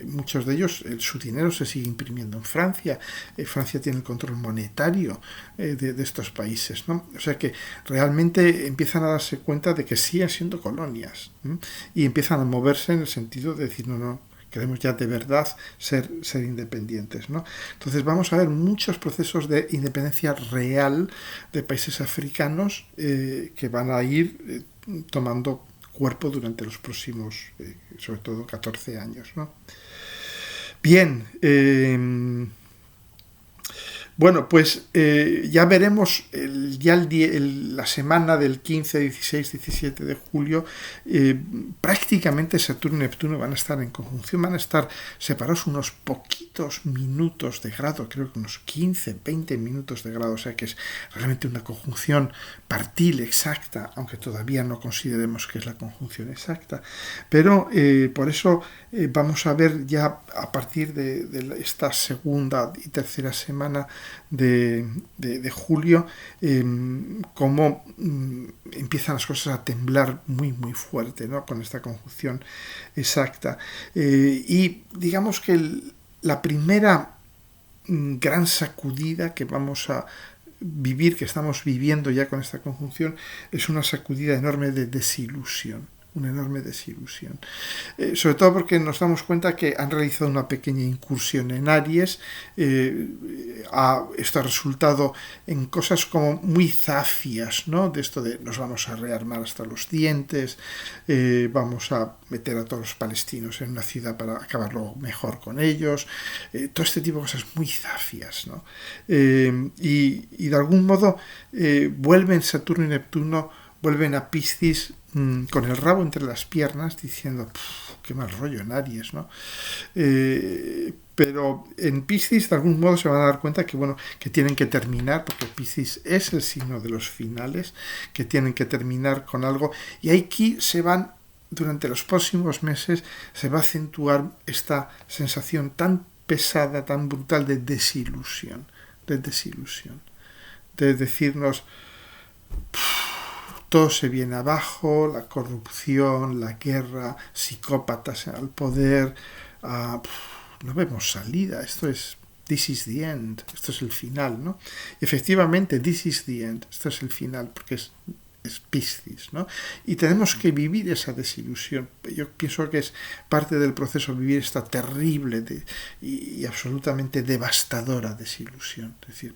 Muchos de ellos, su dinero se sigue imprimiendo en Francia. Francia tiene el control monetario de estos países, ¿no? O sea que realmente empiezan a darse cuenta de que siguen siendo colonias, ¿sí? Y empiezan a moverse en el sentido de decir, no, queremos ya de verdad ser independientes, ¿no? Entonces vamos a ver muchos procesos de independencia real de países africanos que van a ir tomando cuerpo durante los próximos, sobre todo, 14 años, ¿no? Bien, Bueno, pues ya veremos la semana del 15, 16, 17 de julio, prácticamente Saturno y Neptuno van a estar en conjunción, van a estar separados unos poquitos minutos de grado, creo que unos 15, 20 minutos de grado, o sea que es realmente una conjunción partil exacta, aunque todavía no consideremos que es la conjunción exacta, pero por eso vamos a ver ya a partir de esta segunda y tercera semana de julio cómo empiezan las cosas a temblar muy muy fuerte, ¿no? Con esta conjunción exacta, y digamos que la primera gran sacudida que vamos a vivir, que estamos viviendo ya con esta conjunción, es una sacudida enorme de desilusión, una enorme desilusión. Sobre todo porque nos damos cuenta que han realizado una pequeña incursión en Aries. Esto ha resultado en cosas como muy zafias, ¿no? De esto de nos vamos a rearmar hasta los dientes, vamos a meter a todos los palestinos en una ciudad para acabarlo mejor con ellos, todo este tipo de cosas muy zafias, ¿no? Y de algún modo vuelven Saturno y Neptuno, vuelven a Piscis con el rabo entre las piernas, diciendo, qué mal rollo en Aries, ¿no? Pero en Piscis de algún modo se van a dar cuenta que, bueno, que tienen que terminar, porque Piscis es el signo de los finales, que tienen que terminar con algo, y aquí durante los próximos meses, se va a acentuar esta sensación tan pesada, tan brutal de desilusión, de decirnos, todo se viene abajo, la corrupción, la guerra, psicópatas al poder, no vemos salida, this is the end, esto es el final, ¿no? Efectivamente, this is the end, esto es el final, porque es Piscis, ¿no? Y tenemos que vivir esa desilusión. Yo pienso que es parte del proceso vivir esta terrible y absolutamente devastadora desilusión. Es decir,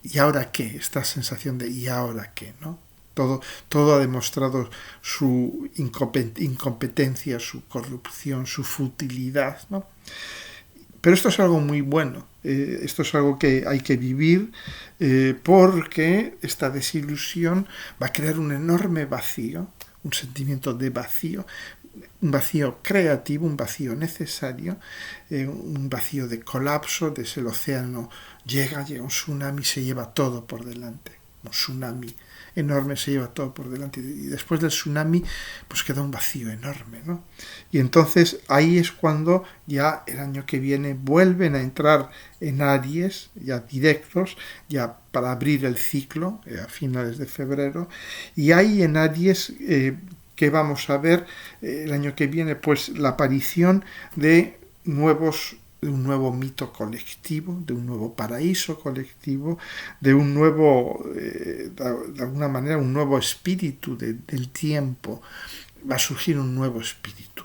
¿y ahora qué? Esta sensación de ¿y ahora qué? ¿No? Todo ha demostrado su incompetencia, su corrupción, su futilidad, ¿no? Pero esto es algo muy bueno, esto es algo que hay que vivir, porque esta desilusión va a crear un enorme vacío, un sentimiento de vacío, un vacío creativo, un vacío necesario, un vacío de colapso, desde el océano llega un tsunami, se lleva todo por delante, un tsunami enorme se lleva todo por delante, y después del tsunami pues queda un vacío enorme, ¿no? Y entonces ahí es cuando ya el año que viene vuelven a entrar en Aries, ya directos, ya para abrir el ciclo a finales de febrero, y ahí en Aries que vamos a ver el año que viene, pues la aparición de un nuevo mito colectivo, de un nuevo paraíso colectivo, de un nuevo, de alguna manera, un nuevo espíritu del tiempo. Va a surgir un nuevo espíritu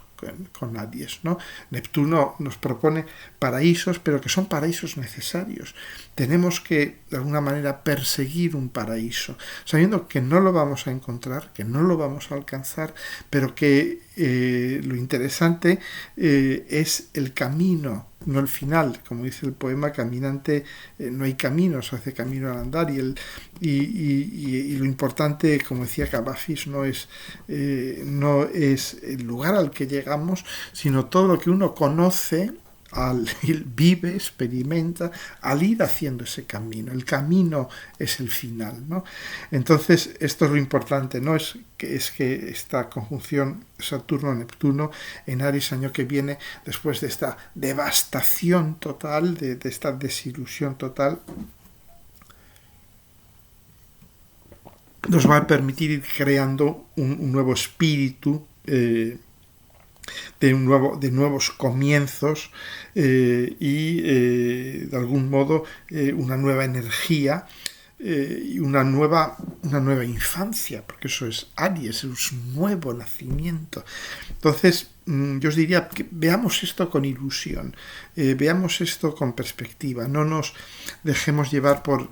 con Aries, ¿no? Neptuno nos propone paraísos, pero que son paraísos necesarios. Tenemos que, de alguna manera, perseguir un paraíso, sabiendo que no lo vamos a encontrar, que no lo vamos a alcanzar, pero que lo interesante es el camino, no el final. Como dice el poema, caminante, no hay camino, se hace camino al andar, y lo importante, como decía Cavafis, no es el lugar al que llegamos, sino todo lo que uno conoce, vive, experimenta, al ir haciendo ese camino. El camino es el final, ¿no? Entonces, esto es lo importante, ¿no? Es que esta conjunción Saturno-Neptuno en Aries año que viene, después de esta devastación total, de esta desilusión total, nos va a permitir ir creando un nuevo espíritu, de nuevos comienzos, y de algún modo una nueva energía, y una nueva infancia, porque eso es Aries, es un nuevo nacimiento. Entonces, yo os diría que veamos esto con ilusión, veamos esto con perspectiva, no nos dejemos llevar por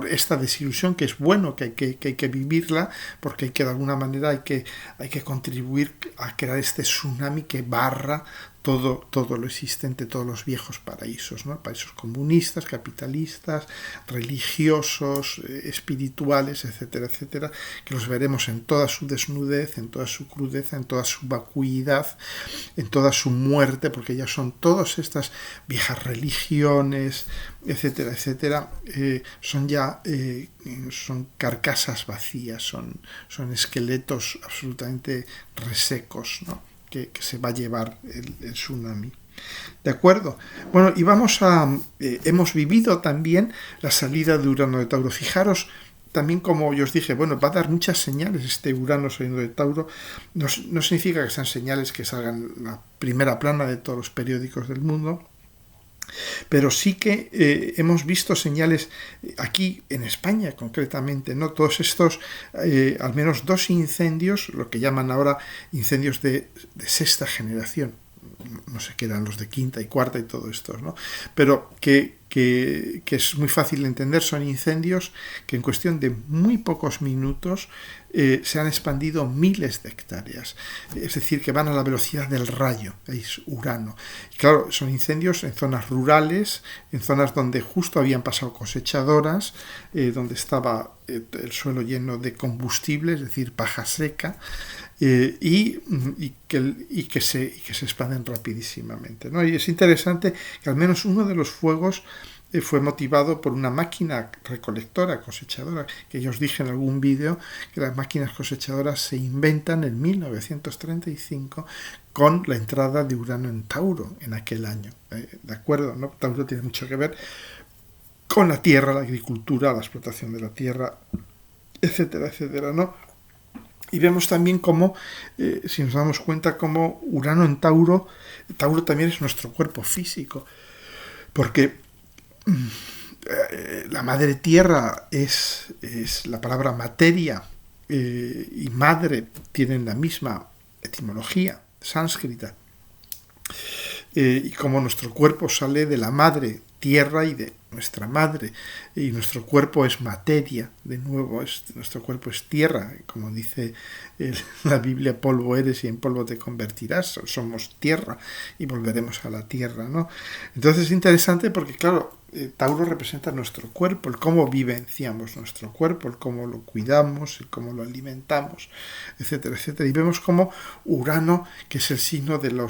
esta desilusión, que es bueno, que hay que vivirla, porque de alguna manera hay que contribuir a crear este tsunami que barra todo lo existente, todos los viejos paraísos, ¿no? Paraísos comunistas, capitalistas, religiosos, espirituales, etcétera, etcétera, que los veremos en toda su desnudez, en toda su crudeza, en toda su vacuidad, en toda su muerte, porque ya son todas estas viejas religiones, etcétera, etcétera, son carcasas vacías, son esqueletos absolutamente resecos, ¿no? Que se va a llevar el tsunami. ¿De acuerdo? Bueno, y hemos vivido también la salida de Urano de Tauro. Fijaros, también como yo os dije, bueno, va a dar muchas señales este Urano saliendo de Tauro. No significa que sean señales que salgan en la primera plana de todos los periódicos del mundo, pero sí que hemos visto señales aquí en España concretamente, ¿no? Todos estos, al menos 2 incendios, lo que llaman ahora incendios de sexta generación, no sé qué eran los de quinta y cuarta y todo esto, ¿no? Pero que es muy fácil de entender, son incendios que en cuestión de muy pocos minutos se han expandido miles de hectáreas, es decir, que van a la velocidad del rayo, es Urano. Y claro, son incendios en zonas rurales, en zonas donde justo habían pasado cosechadoras, donde estaba el suelo lleno de combustible, es decir, paja seca, y que se expanden rapidísimamente, ¿no? Y es interesante que al menos uno de los fuegos fue motivado por una máquina recolectora, cosechadora, que ya os dije en algún vídeo que las máquinas cosechadoras se inventan en 1935 con la entrada de Urano en Tauro en aquel año. ¿De acuerdo? ¿No? Tauro tiene mucho que ver con la tierra, la agricultura, la explotación de la tierra, etcétera, etcétera, ¿no? Y vemos también cómo, si nos damos cuenta, cómo Urano en Tauro también es nuestro cuerpo físico, porque la madre tierra es la palabra materia y madre tienen la misma etimología sánscrita, y como nuestro cuerpo sale de la madre tierra y de nuestra madre, y nuestro cuerpo es materia, de nuevo, nuestro cuerpo es tierra, como dice la Biblia, polvo eres y en polvo te convertirás, somos tierra y volveremos a la tierra, ¿no? Entonces es interesante porque, claro, Tauro representa nuestro cuerpo, el cómo vivenciamos nuestro cuerpo, el cómo lo cuidamos, el cómo lo alimentamos, etcétera, etcétera. Y vemos como Urano, que es el signo del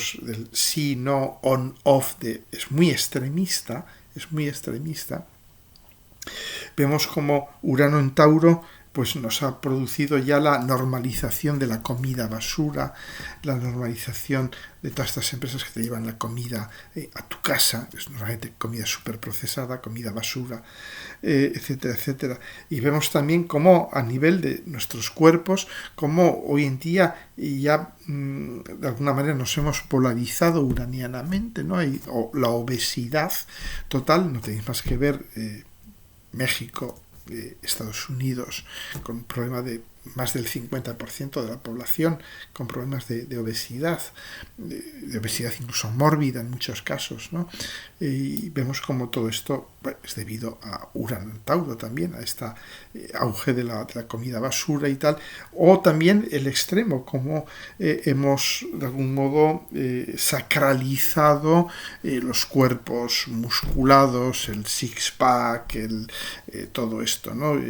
sí, no, on, off, es muy extremista, Vemos como Urano en Tauro pues nos ha producido ya la normalización de la comida basura, la normalización de todas estas empresas que te llevan la comida a tu casa, es normalmente comida súper procesada, comida basura, etcétera, etcétera. Y vemos también cómo a nivel de nuestros cuerpos, cómo hoy en día ya de alguna manera nos hemos polarizado uranianamente, ¿no? O la obesidad total, no tenéis más que ver México, Estados Unidos, con un problema de más del 50% de la población con problemas de obesidad, de obesidad incluso mórbida en muchos casos, ¿no? Y vemos como todo esto es debido a Urano en Tauro también, a este auge de la comida basura y tal, o también el extremo, como hemos de algún modo sacralizado los cuerpos musculados, el six-pack, todo esto, ¿no?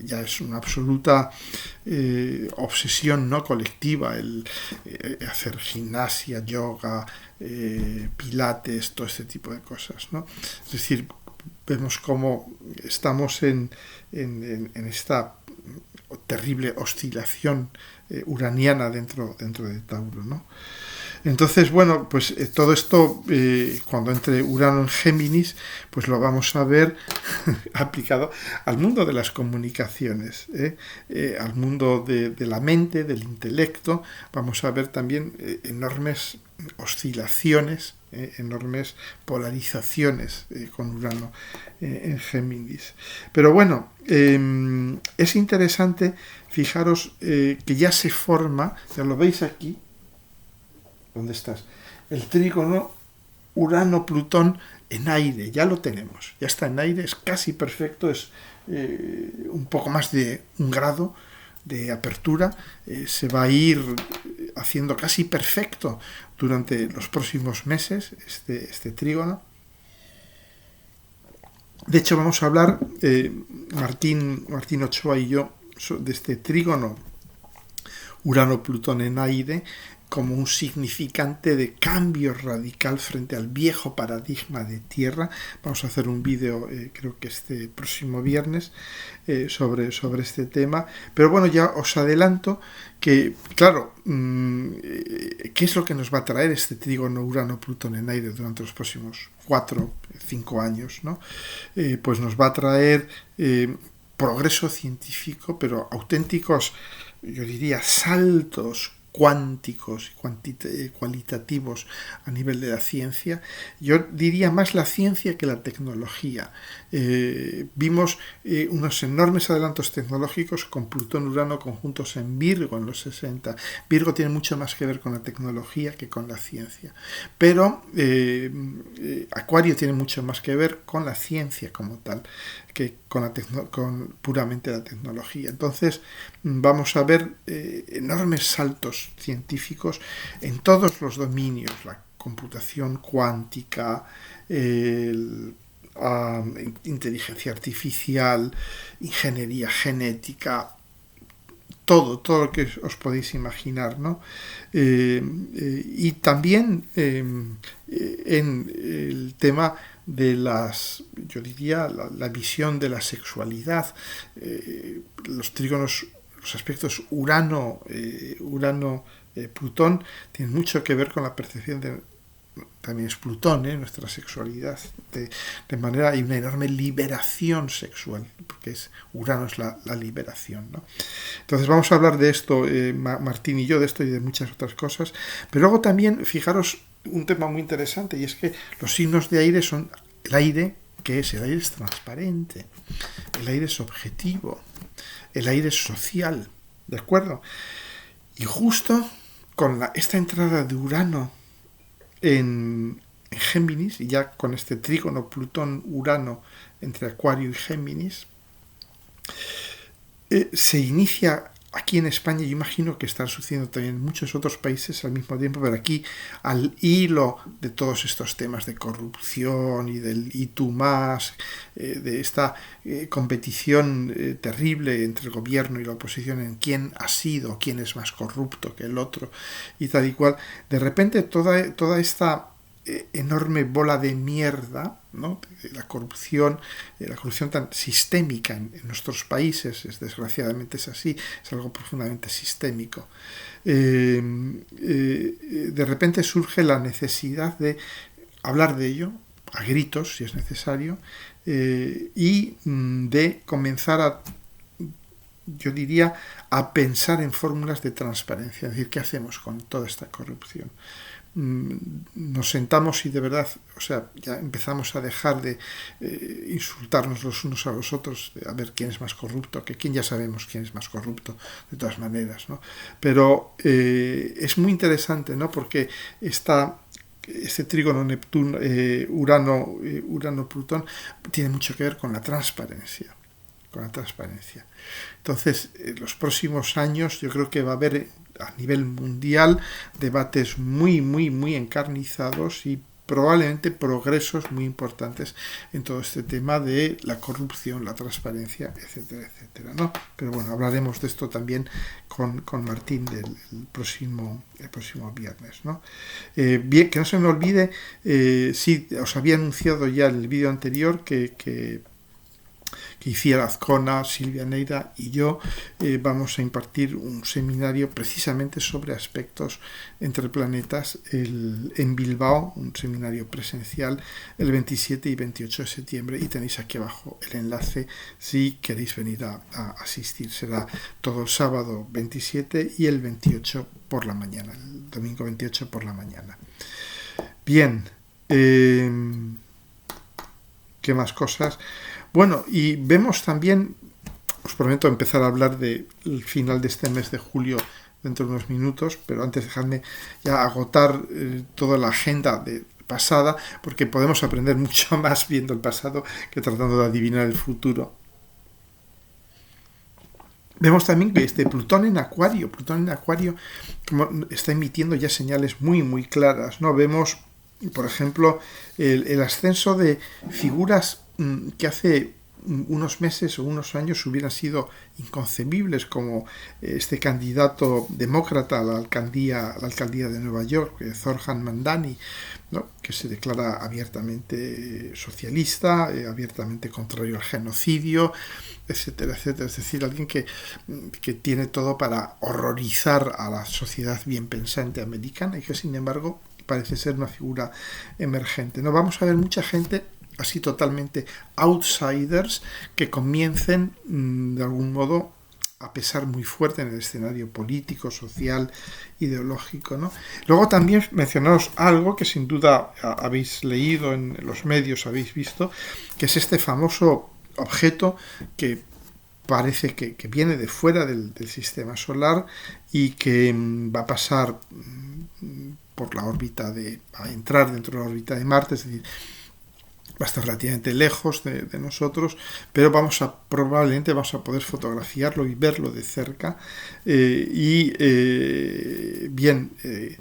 Ya es una absoluta obsesión no colectiva el hacer gimnasia, yoga, pilates, todo este tipo de cosas, ¿no? Es decir, vemos cómo estamos en esta terrible oscilación uraniana dentro de Tauro, ¿no? Entonces, bueno, pues todo esto, cuando entre Urano en Géminis, pues lo vamos a ver aplicado al mundo de las comunicaciones, al mundo de la mente, del intelecto. Vamos a ver también enormes oscilaciones, enormes polarizaciones con Urano en Géminis. Pero bueno, es interesante, fijaros que ya se forma, ya lo veis aquí, ¿dónde estás? El trígono Urano-Plutón en aire, ya lo tenemos, ya está en aire, es casi perfecto, es un poco más de 1 grado de apertura, se va a ir haciendo casi perfecto durante los próximos meses este trígono. De hecho, vamos a hablar, Martín Ochoa y yo, de este trígono Urano-Plutón en Aire como un significante de cambio radical frente al viejo paradigma de Tierra. Vamos a hacer un vídeo, creo que este próximo viernes, sobre este tema. Pero bueno, ya os adelanto que, claro, ¿qué es lo que nos va a traer este trígono Urano-Plutón en Aire durante los próximos 4 o 5 años, ¿no? Pues nos va a traer progreso científico, pero auténticos, yo diría, saltos cuánticos y cualitativos a nivel de la ciencia. Yo diría más la ciencia que la tecnología. Vimos unos enormes adelantos tecnológicos con Plutón-Urano conjuntos en Virgo en los 60. Virgo tiene mucho más que ver con la tecnología que con la ciencia. Pero Acuario tiene mucho más que ver con la ciencia como tal que con puramente la tecnología. Entonces vamos a ver enormes saltos científicos en todos los dominios, la computación cuántica, inteligencia artificial, ingeniería genética, todo lo que os podéis imaginar, ¿no? Y también en el tema de yo diría, la visión de la sexualidad, los trígonos, los aspectos Urano-Plutón tienen mucho que ver con la percepción también es Plutón, nuestra sexualidad, de manera hay una enorme liberación sexual, porque Urano es la liberación, ¿no? Entonces vamos a hablar de esto, Martín y yo, de esto y de muchas otras cosas, pero luego también, fijaros, un tema muy interesante, y es que los signos de aire son el aire, ¿qué es? El aire es transparente, el aire es objetivo, el aire es social, ¿de acuerdo? Y justo con esta entrada de Urano en Géminis, y ya con este trígono Plutón-Urano entre Acuario y Géminis, se inicia aquí en España, yo imagino que están sucediendo también en muchos otros países al mismo tiempo, pero aquí al hilo de todos estos temas de corrupción y del y tú más, de esta competición terrible entre el gobierno y la oposición en quién ha sido, quién es más corrupto que el otro y tal y cual, de repente toda esta enorme bola de mierda, ¿no? La corrupción tan sistémica en nuestros países, desgraciadamente es así, es algo profundamente sistémico. De repente surge la necesidad de hablar de ello, a gritos si es necesario, y de comenzar yo diría, a pensar en fórmulas de transparencia, es decir, ¿qué hacemos con toda esta corrupción? Nos sentamos y de verdad, o sea, ya empezamos a dejar de insultarnos los unos a los otros, a ver quién es más corrupto, que quién ya sabemos quién es más corrupto de todas maneras, ¿no? Pero es muy interesante, ¿no? Porque este trígono Neptuno, Urano-Plutón tiene mucho que ver con la transparencia. Entonces, en los próximos años yo creo que va a haber a nivel mundial debates muy, muy, muy encarnizados y probablemente progresos muy importantes en todo este tema de la corrupción, la transparencia, etcétera, etcétera, ¿no? Pero bueno, hablaremos de esto también con Martín el próximo viernes, ¿no? Bien, que no se me olvide, sí, os había anunciado ya en el vídeo anterior que hiciera Azcona, Silvia Neira y yo vamos a impartir un seminario precisamente sobre aspectos entre planetas en Bilbao, un seminario presencial el 27 y 28 de septiembre y tenéis aquí abajo el enlace si queréis venir a asistir. Será todo el sábado 27 y el 28 por la mañana, el domingo 28 por la mañana. Bien, ¿qué más cosas? Bueno, y vemos también, os prometo empezar a hablar del final de este mes de julio dentro de unos minutos, pero antes dejadme ya agotar toda la agenda pasada, porque podemos aprender mucho más viendo el pasado que tratando de adivinar el futuro. Vemos también que Plutón en Acuario, como está emitiendo ya señales muy, muy claras, ¿no? Vemos, por ejemplo, el ascenso de figuras que hace unos meses o unos años hubieran sido inconcebibles, como este candidato demócrata a la alcaldía de Nueva York, Zoran Mandani, ¿no? Que se declara abiertamente socialista, abiertamente contrario al genocidio, etcétera, etcétera. Es decir, alguien que tiene todo para horrorizar a la sociedad bien pensante americana y que, sin embargo, parece ser una figura emergente. No vamos a ver mucha gente así totalmente outsiders que comiencen de algún modo a pesar muy fuerte en el escenario político, social, ideológico, ¿no? Luego también mencionaros algo que sin duda habéis leído en los medios, habéis visto, que es este famoso objeto que parece que viene de fuera del sistema solar y que va a pasar por la órbita a entrar dentro de la órbita de Marte, es decir, va a estar relativamente lejos de nosotros, pero probablemente vamos a poder fotografiarlo y verlo de cerca.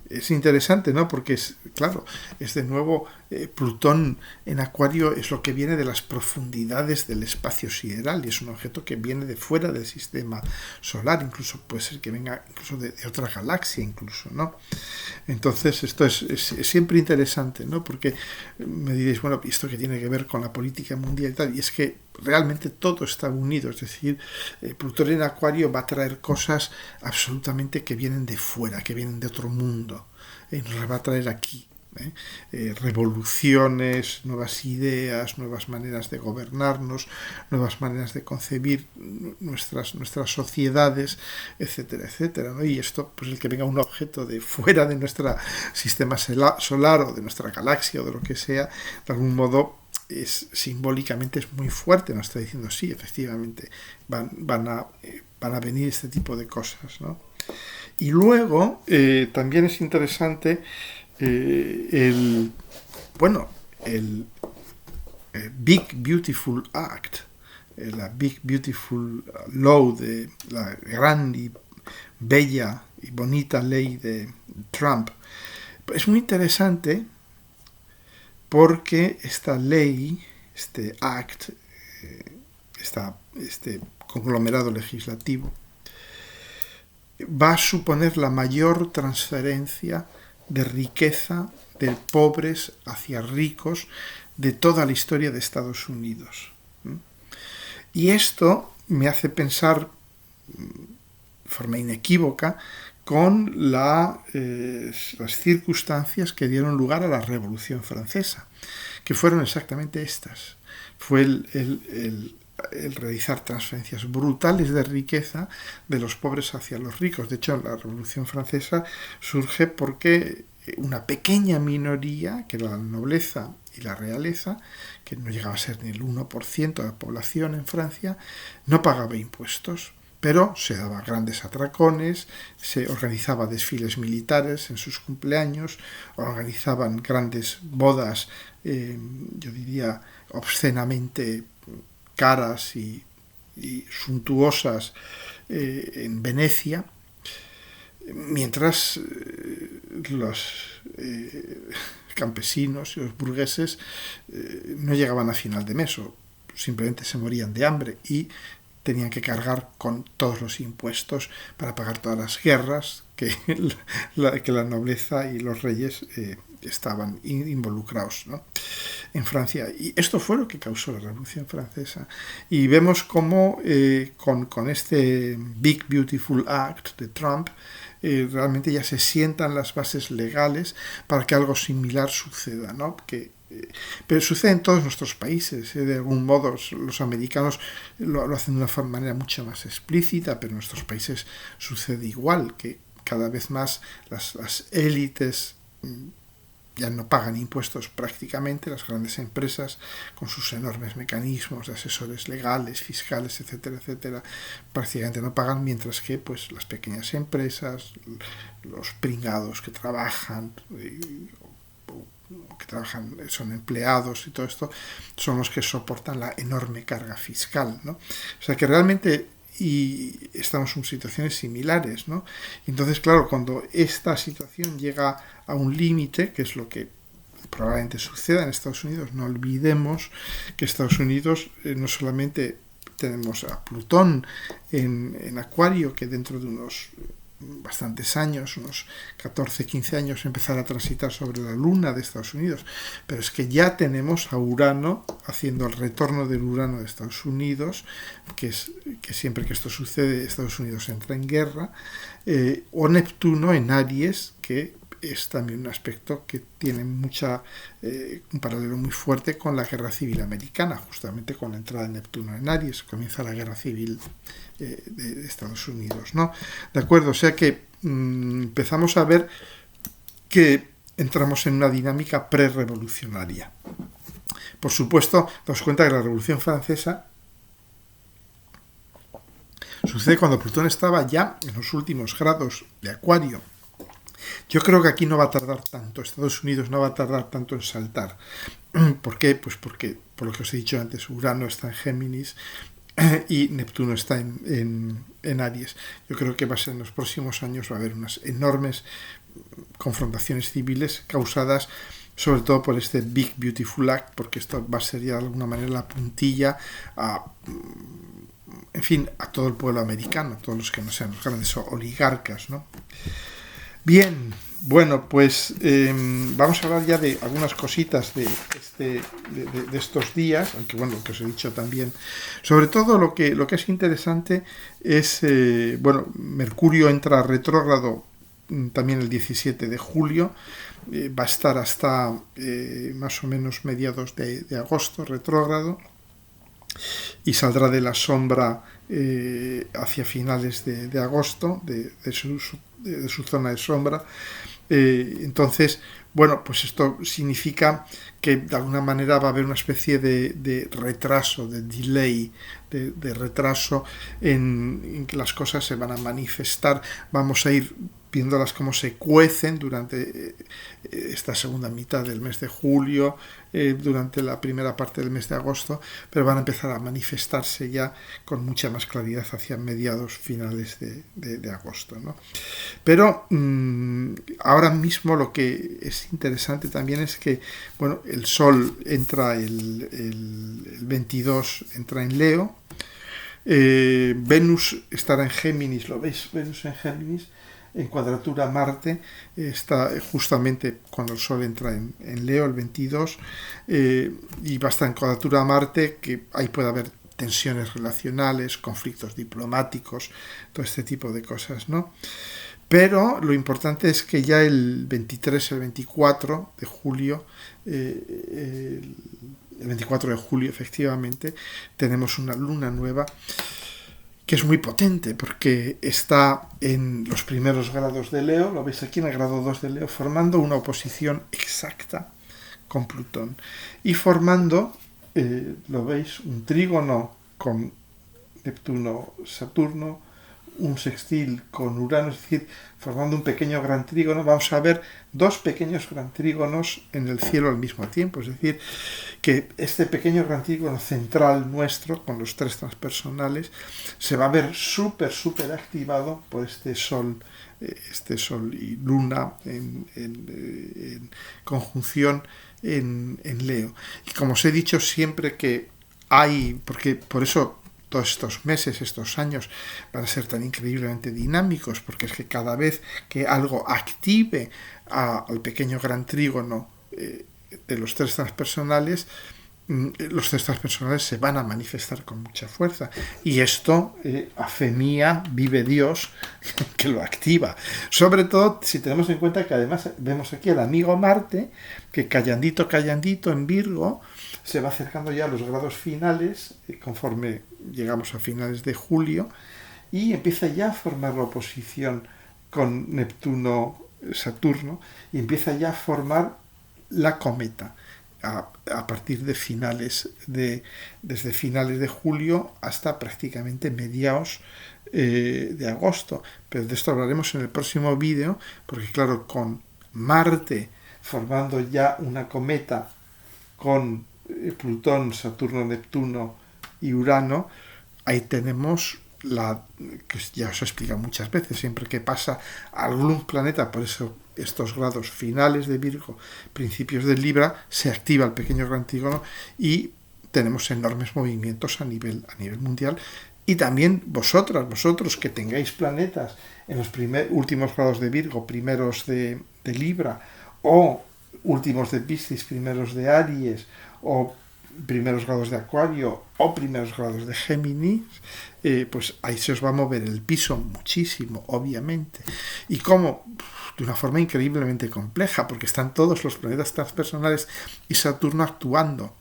Es interesante, ¿no? Porque claro, es de nuevo Plutón en Acuario, es lo que viene de las profundidades del espacio sideral y es un objeto que viene de fuera del sistema solar, incluso puede ser que venga incluso de otra galaxia, incluso, ¿no? Entonces esto es siempre interesante, ¿no? Porque me diréis, bueno, ¿esto qué tiene que ver con la política mundial y tal? Y es que realmente todo está unido, es decir, Plutón en Acuario va a traer cosas absolutamente que vienen de fuera, que vienen de otro mundo, y nos las va a traer aquí. Revoluciones, nuevas ideas, nuevas maneras de gobernarnos, nuevas maneras de concebir nuestras sociedades, etcétera, etcétera, ¿no? Y esto, pues el que venga un objeto de fuera de nuestro sistema solar o de nuestra galaxia o de lo que sea, de algún modo simbólicamente es muy fuerte, nos está diciendo sí, efectivamente van a venir este tipo de cosas, ¿no? Y luego también es interesante el Big Beautiful Act, la Big Beautiful Law, de la gran y bella y bonita ley de Trump. Es muy interesante porque esta ley, este act, este conglomerado legislativo, va a suponer la mayor transferencia de riqueza de pobres hacia ricos de toda la historia de Estados Unidos. Y esto me hace pensar de forma inequívoca con las circunstancias que dieron lugar a la Revolución Francesa, que fueron exactamente estas. Fue el realizar transferencias brutales de riqueza de los pobres hacia los ricos. De hecho, la Revolución Francesa surge porque una pequeña minoría, que era la nobleza y la realeza, que no llegaba a ser ni el 1% de la población en Francia, no pagaba impuestos, pero se daba grandes atracones, se organizaba desfiles militares en sus cumpleaños, organizaban grandes bodas, yo diría, obscenamente caras y suntuosas en Venecia, mientras los campesinos y los burgueses no llegaban a final de mes o simplemente se morían de hambre y tenían que cargar con todos los impuestos para pagar todas las guerras que la nobleza y los reyes estaban involucrados, ¿no? En Francia. Y esto fue lo que causó la Revolución Francesa. Y vemos cómo con este Big Beautiful Act de Trump realmente ya se sientan las bases legales para que algo similar suceda, ¿no? Pero sucede en todos nuestros países. De algún modo los americanos lo hacen de una manera mucho más explícita, pero en nuestros países sucede igual, que cada vez más las élites ya no pagan impuestos prácticamente, las grandes empresas con sus enormes mecanismos de asesores legales, fiscales, etcétera, etcétera, prácticamente no pagan, mientras que pues las pequeñas empresas, los pringados que trabajan, son empleados y todo esto, son los que soportan la enorme carga fiscal, ¿no? O sea que realmente y estamos en situaciones similares, ¿no? Entonces, claro, cuando esta situación llega a un límite, que es lo que probablemente suceda en Estados Unidos, no olvidemos que Estados Unidos no solamente tenemos a Plutón en Acuario, que dentro de unos bastantes años, unos 14, 15 años, empezará a transitar sobre la Luna de Estados Unidos, pero es que ya tenemos a Urano haciendo el retorno del Urano de Estados Unidos, que siempre que esto sucede Estados Unidos entra en guerra, o Neptuno en Aries, que es también un aspecto que tiene un paralelo muy fuerte con la guerra civil americana, justamente con la entrada de Neptuno en Aries, comienza la guerra civil de Estados Unidos, ¿no? De acuerdo, o sea que empezamos a ver que entramos en una dinámica prerevolucionaria. Por supuesto, damos cuenta que la Revolución Francesa sucede cuando Plutón estaba ya en los últimos grados de Acuario. Yo creo que aquí no va a tardar tanto, Estados Unidos no va a tardar tanto en saltar. ¿Por qué? Pues porque, por lo que os he dicho antes, Urano está en Géminis y Neptuno está en Aries. Yo creo que va a ser en los próximos años, va a haber unas enormes confrontaciones civiles causadas sobre todo por este Big Beautiful Act, porque esto va a ser ya de alguna manera la puntilla en fin, a todo el pueblo americano, todos los que no sean los grandes oligarcas, ¿no? Bien, bueno, pues vamos a hablar ya de algunas cositas de estos días, aunque bueno, lo que os he dicho también. Sobre todo lo que es interesante es, Mercurio entra retrógrado también el 17 de julio, va a estar hasta más o menos mediados de agosto retrógrado, y saldrá de la sombra hacia finales de agosto, de su zona de sombra. Entonces, bueno, pues esto significa que de alguna manera va a haber una especie de retraso, de delay, de retraso en que las cosas se van a manifestar. Vamos a ir viéndolas cómo se cuecen durante esta segunda mitad del mes de julio, durante la primera parte del mes de agosto, pero van a empezar a manifestarse ya con mucha más claridad hacia mediados, finales de agosto, ¿no? Pero ahora mismo lo que es interesante también es que, bueno, el Sol entra el 22, entra en Leo, Venus estará en Géminis, ¿lo veis? Venus en Géminis, en cuadratura a Marte, está justamente cuando el Sol entra en Leo, el 22, y va a estar en cuadratura a Marte, que ahí puede haber tensiones relacionales, conflictos diplomáticos, todo este tipo de cosas, ¿no? Pero lo importante es que ya el 23, el 24 de julio, el 24 de julio efectivamente, tenemos una luna nueva, que es muy potente porque está en los primeros grados de Leo, lo veis aquí en el grado 2 de Leo, formando una oposición exacta con Plutón y formando, lo veis, un trígono con Neptuno-Saturno, un sextil con Urano, es decir, formando un pequeño gran trígono. Vamos a ver dos pequeños gran trígonos en el cielo al mismo tiempo, es decir, que este pequeño gran trígono central nuestro, con los tres transpersonales, se va a ver súper activado por este Sol y Luna en conjunción en Leo. Y como os he dicho siempre que hay, porque por eso todos estos meses, estos años van a ser tan increíblemente dinámicos, porque es que cada vez que algo active al pequeño gran trígono de los tres transpersonales se van a manifestar con mucha fuerza. Y esto, a fe mía, vive Dios, que lo activa. Sobre todo si tenemos en cuenta que además vemos aquí al amigo Marte, que callandito en Virgo, se va acercando ya a los grados finales, conforme llegamos a finales de julio, y empieza ya a formar la oposición con Neptuno-Saturno, y empieza ya a formar la cometa a partir de desde finales de julio hasta prácticamente mediados de agosto. Pero de esto hablaremos en el próximo vídeo, porque claro, con Marte formando ya una cometa con Plutón, Saturno, Neptuno y Urano, ahí tenemos que ya os he explicado muchas veces, siempre que pasa algún planeta por estos grados finales de Virgo, principios de Libra, se activa el pequeño gran trígono y tenemos enormes movimientos a nivel mundial. Y también vosotros que tengáis planetas en los últimos grados de Virgo, primeros de Libra, o últimos de Piscis, primeros de Aries, o primeros grados de Acuario o primeros grados de Géminis, pues ahí se os va a mover el piso muchísimo, obviamente. ¿Y cómo? De una forma increíblemente compleja, porque están todos los planetas transpersonales y Saturno actuando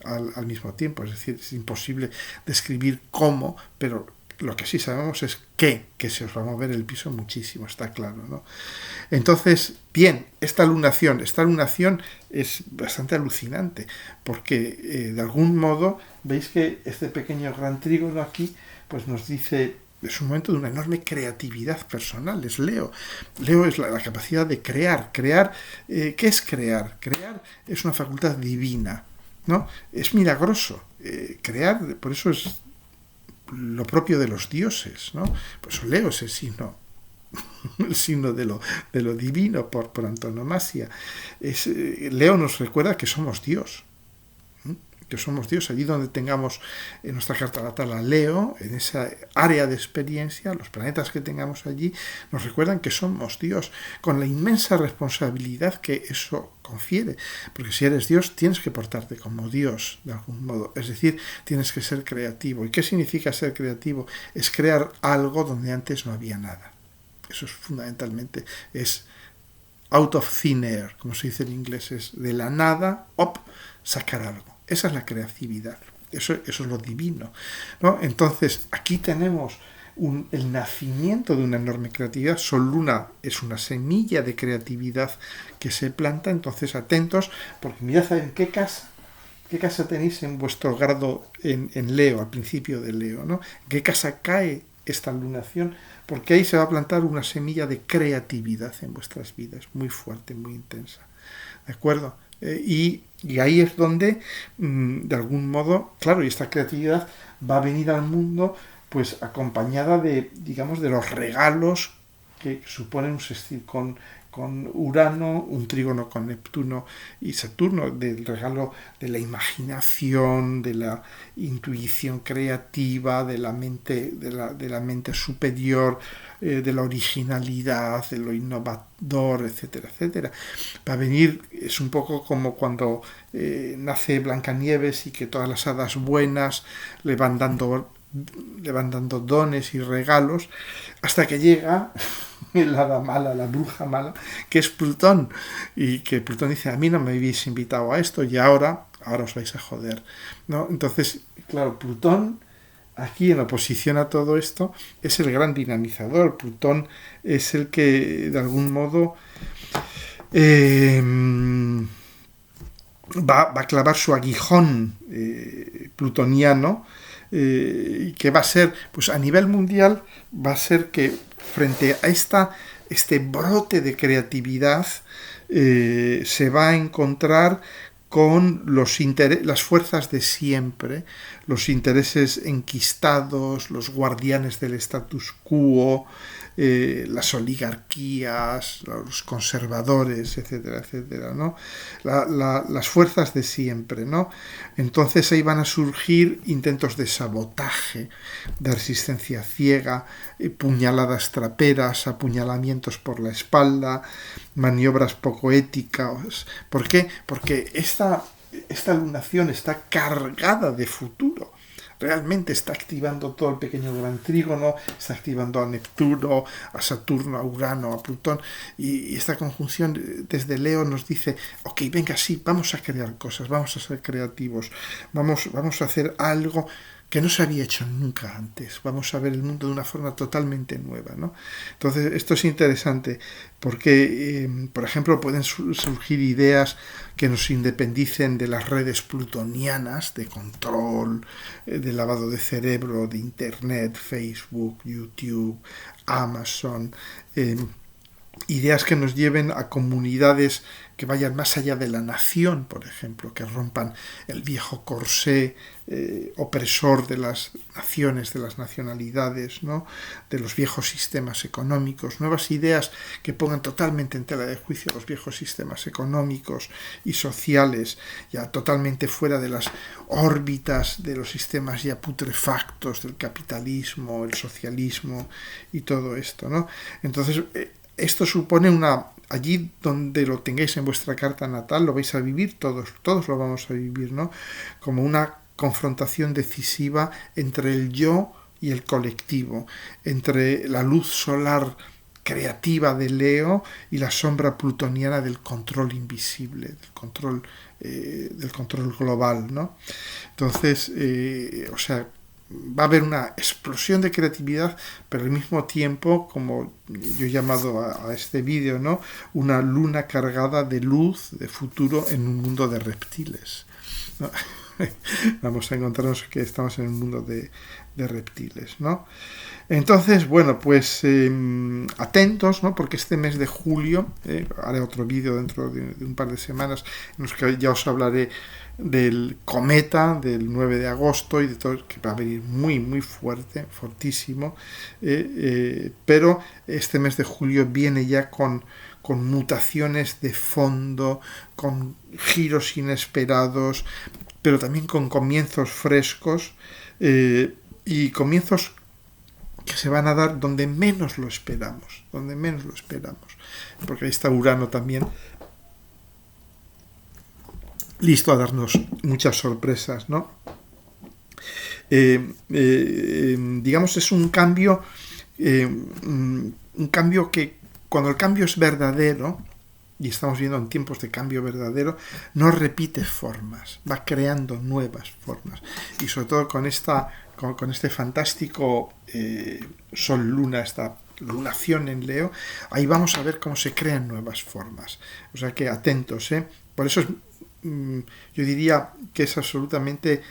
al mismo tiempo. Es decir, es imposible describir cómo, pero lo que sí sabemos es que se os va a mover el piso muchísimo, está claro, ¿no? Entonces, bien, esta lunación es bastante alucinante, porque de algún modo veis que este pequeño gran trígono aquí pues nos dice, es un momento de una enorme creatividad personal, es Leo. Leo es la capacidad de crear. ¿Qué es crear? Crear es una facultad divina, ¿no? Es milagroso. Crear, por eso es lo propio de los dioses, ¿no? Pues Leo es el signo de lo divino por antonomasia. Leo nos recuerda que somos Dios, que somos Dios. Allí donde tengamos en nuestra carta natal a Leo, en esa área de experiencia, los planetas que tengamos allí nos recuerdan que somos Dios, con la inmensa responsabilidad que eso confiere, porque si eres Dios tienes que portarte como Dios de algún modo, es decir, tienes que ser creativo. ¿Y qué significa ser creativo? Es crear algo donde antes no había nada. Eso es fundamentalmente, es out of thin air, como se dice en inglés, es de la nada, sacar algo. Esa es la creatividad, eso es lo divino, ¿no? Entonces, aquí tenemos el nacimiento de una enorme creatividad. Sol Luna es una semilla de creatividad que se planta, entonces atentos, porque mirad en qué casa tenéis en vuestro grado en Leo, al principio de Leo, ¿no? ¿En qué casa cae esta lunación? Porque ahí se va a plantar una semilla de creatividad en vuestras vidas, muy fuerte, muy intensa, ¿de acuerdo? Y ahí es donde, de algún modo, claro, y esta creatividad va a venir al mundo pues acompañada de, digamos, de los regalos que suponen un sextil con Urano, un trígono con Neptuno y Saturno, del regalo de la imaginación, de la intuición creativa, de la mente superior, de la originalidad, de lo innovador, etcétera, etcétera. Va a venir, es un poco como cuando nace Blancanieves y que todas las hadas buenas le van dando dones y regalos, hasta que llega la hada mala, la bruja mala, que es Plutón, y que Plutón dice, a mí no me habéis invitado a esto y ahora os vais a joder, ¿no? Entonces, claro, Plutón aquí en oposición a todo esto es el gran dinamizador. Plutón es el que de algún modo va a clavar su aguijón plutoniano, que va a ser, pues a nivel mundial, va a ser que frente a este brote de creatividad se va a encontrar con las fuerzas de siempre, los intereses enquistados, los guardianes del status quo, las oligarquías, los conservadores, etcétera, etcétera, ¿no? Las fuerzas de siempre, ¿no? Entonces ahí van a surgir intentos de sabotaje, de resistencia ciega, puñaladas traperas, apuñalamientos por la espalda, maniobras poco éticas. ¿Por qué? Porque esta lunación está cargada de futuro. Realmente está activando todo el pequeño gran trígono, está activando a Neptuno, a Saturno, a Urano, a Plutón, y esta conjunción desde Leo nos dice, ok, venga, sí, vamos a crear cosas, vamos a ser creativos, vamos a hacer algo que no se había hecho nunca antes, vamos a ver el mundo de una forma totalmente nueva, ¿no? Entonces, esto es interesante porque, por ejemplo, pueden surgir ideas que nos independicen de las redes plutonianas de control, de lavado de cerebro, de Internet, Facebook, YouTube, Amazon, ideas que nos lleven a comunidades que vayan más allá de la nación, por ejemplo, que rompan el viejo corsé opresor de las naciones, de las nacionalidades, ¿no? De los viejos sistemas económicos, nuevas ideas que pongan totalmente en tela de juicio los viejos sistemas económicos y sociales, ya totalmente fuera de las órbitas de los sistemas ya putrefactos del capitalismo, el socialismo y todo esto, ¿no? Entonces, esto supone allí donde lo tengáis en vuestra carta natal, lo vais a vivir todos lo vamos a vivir, ¿no? Como una confrontación decisiva entre el yo y el colectivo, entre la luz solar creativa de Leo y la sombra plutoniana del control invisible, del control global, ¿no? Entonces, o sea, va a haber una explosión de creatividad, pero al mismo tiempo, como yo he llamado a este vídeo, ¿no? Una luna cargada de luz, de futuro en un mundo de reptiles, ¿no? Vamos a encontrarnos que estamos en un mundo de reptiles, ¿no? Entonces, bueno, pues atentos, ¿no? Porque este mes de julio, haré otro vídeo dentro de un par de semanas en los que ya os hablaré del cometa del 9 de agosto y de todo, que va a venir muy, muy fuerte, fortísimo, pero este mes de julio viene ya con mutaciones de fondo, con giros inesperados, pero también con comienzos frescos y comienzos que se van a dar donde menos lo esperamos, porque ahí está Urano también listo a darnos muchas sorpresas, ¿no? Digamos, es un cambio que cuando el cambio es verdadero, y estamos viendo en tiempos de cambio verdadero, no repite formas, va creando nuevas formas, y sobre todo con este fantástico Sol-Luna, esta lunación en Leo, ahí vamos a ver cómo se crean nuevas formas, o sea que atentos, por eso yo diría que es absolutamente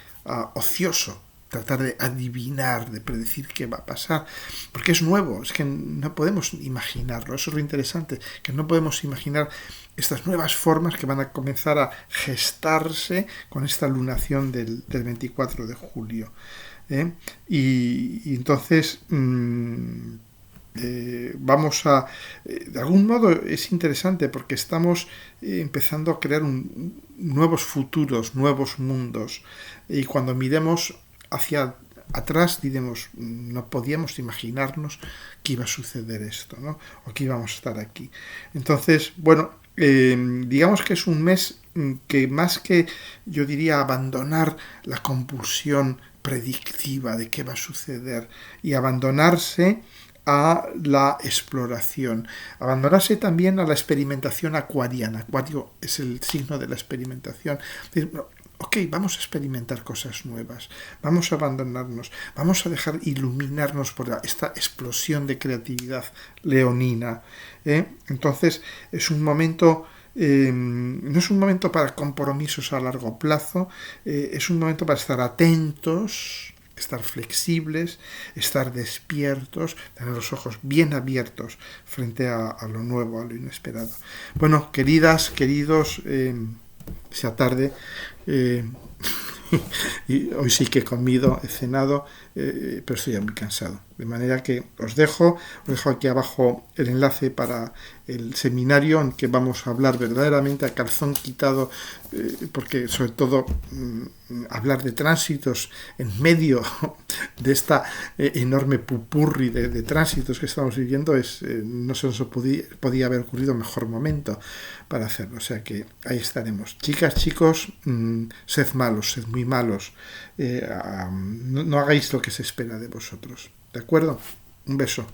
ocioso tratar de adivinar, de predecir qué va a pasar, porque es nuevo, es que no podemos imaginarlo, eso es lo interesante, que no podemos imaginar estas nuevas formas que van a comenzar a gestarse con esta lunación del 24 de julio. Y entonces vamos a... de algún modo es interesante porque estamos empezando a crear nuevos futuros, nuevos mundos, y cuando miremos hacia atrás diremos, no podíamos imaginarnos que iba a suceder esto, ¿no? O que íbamos a estar aquí. Entonces, bueno, digamos que es un mes que más que, yo diría, abandonar la compulsión predictiva de qué va a suceder y abandonarse a la exploración, abandonarse también a la experimentación acuariana. Acuario es el signo de la experimentación. Ok, vamos a experimentar cosas nuevas, vamos a abandonarnos, vamos a dejar iluminarnos por esta explosión de creatividad leonina. Entonces es un momento, no es un momento para compromisos a largo plazo, es un momento para estar atentos, estar flexibles, estar despiertos, tener los ojos bien abiertos frente a lo nuevo, a lo inesperado. Bueno, queridas, queridos, sea tarde, y hoy sí que he comido, he cenado, pero estoy ya muy cansado. De manera que os dejo aquí abajo el enlace para el seminario en que vamos a hablar verdaderamente a calzón quitado, porque sobre todo hablar de tránsitos en medio de esta enorme pupurri de tránsitos que estamos viviendo no se nos podía haber ocurrido mejor momento para hacerlo. O sea que ahí estaremos. Chicas, chicos, sed malos, sed muy malos. No hagáis lo que se espera de vosotros. ¿De acuerdo? Un beso.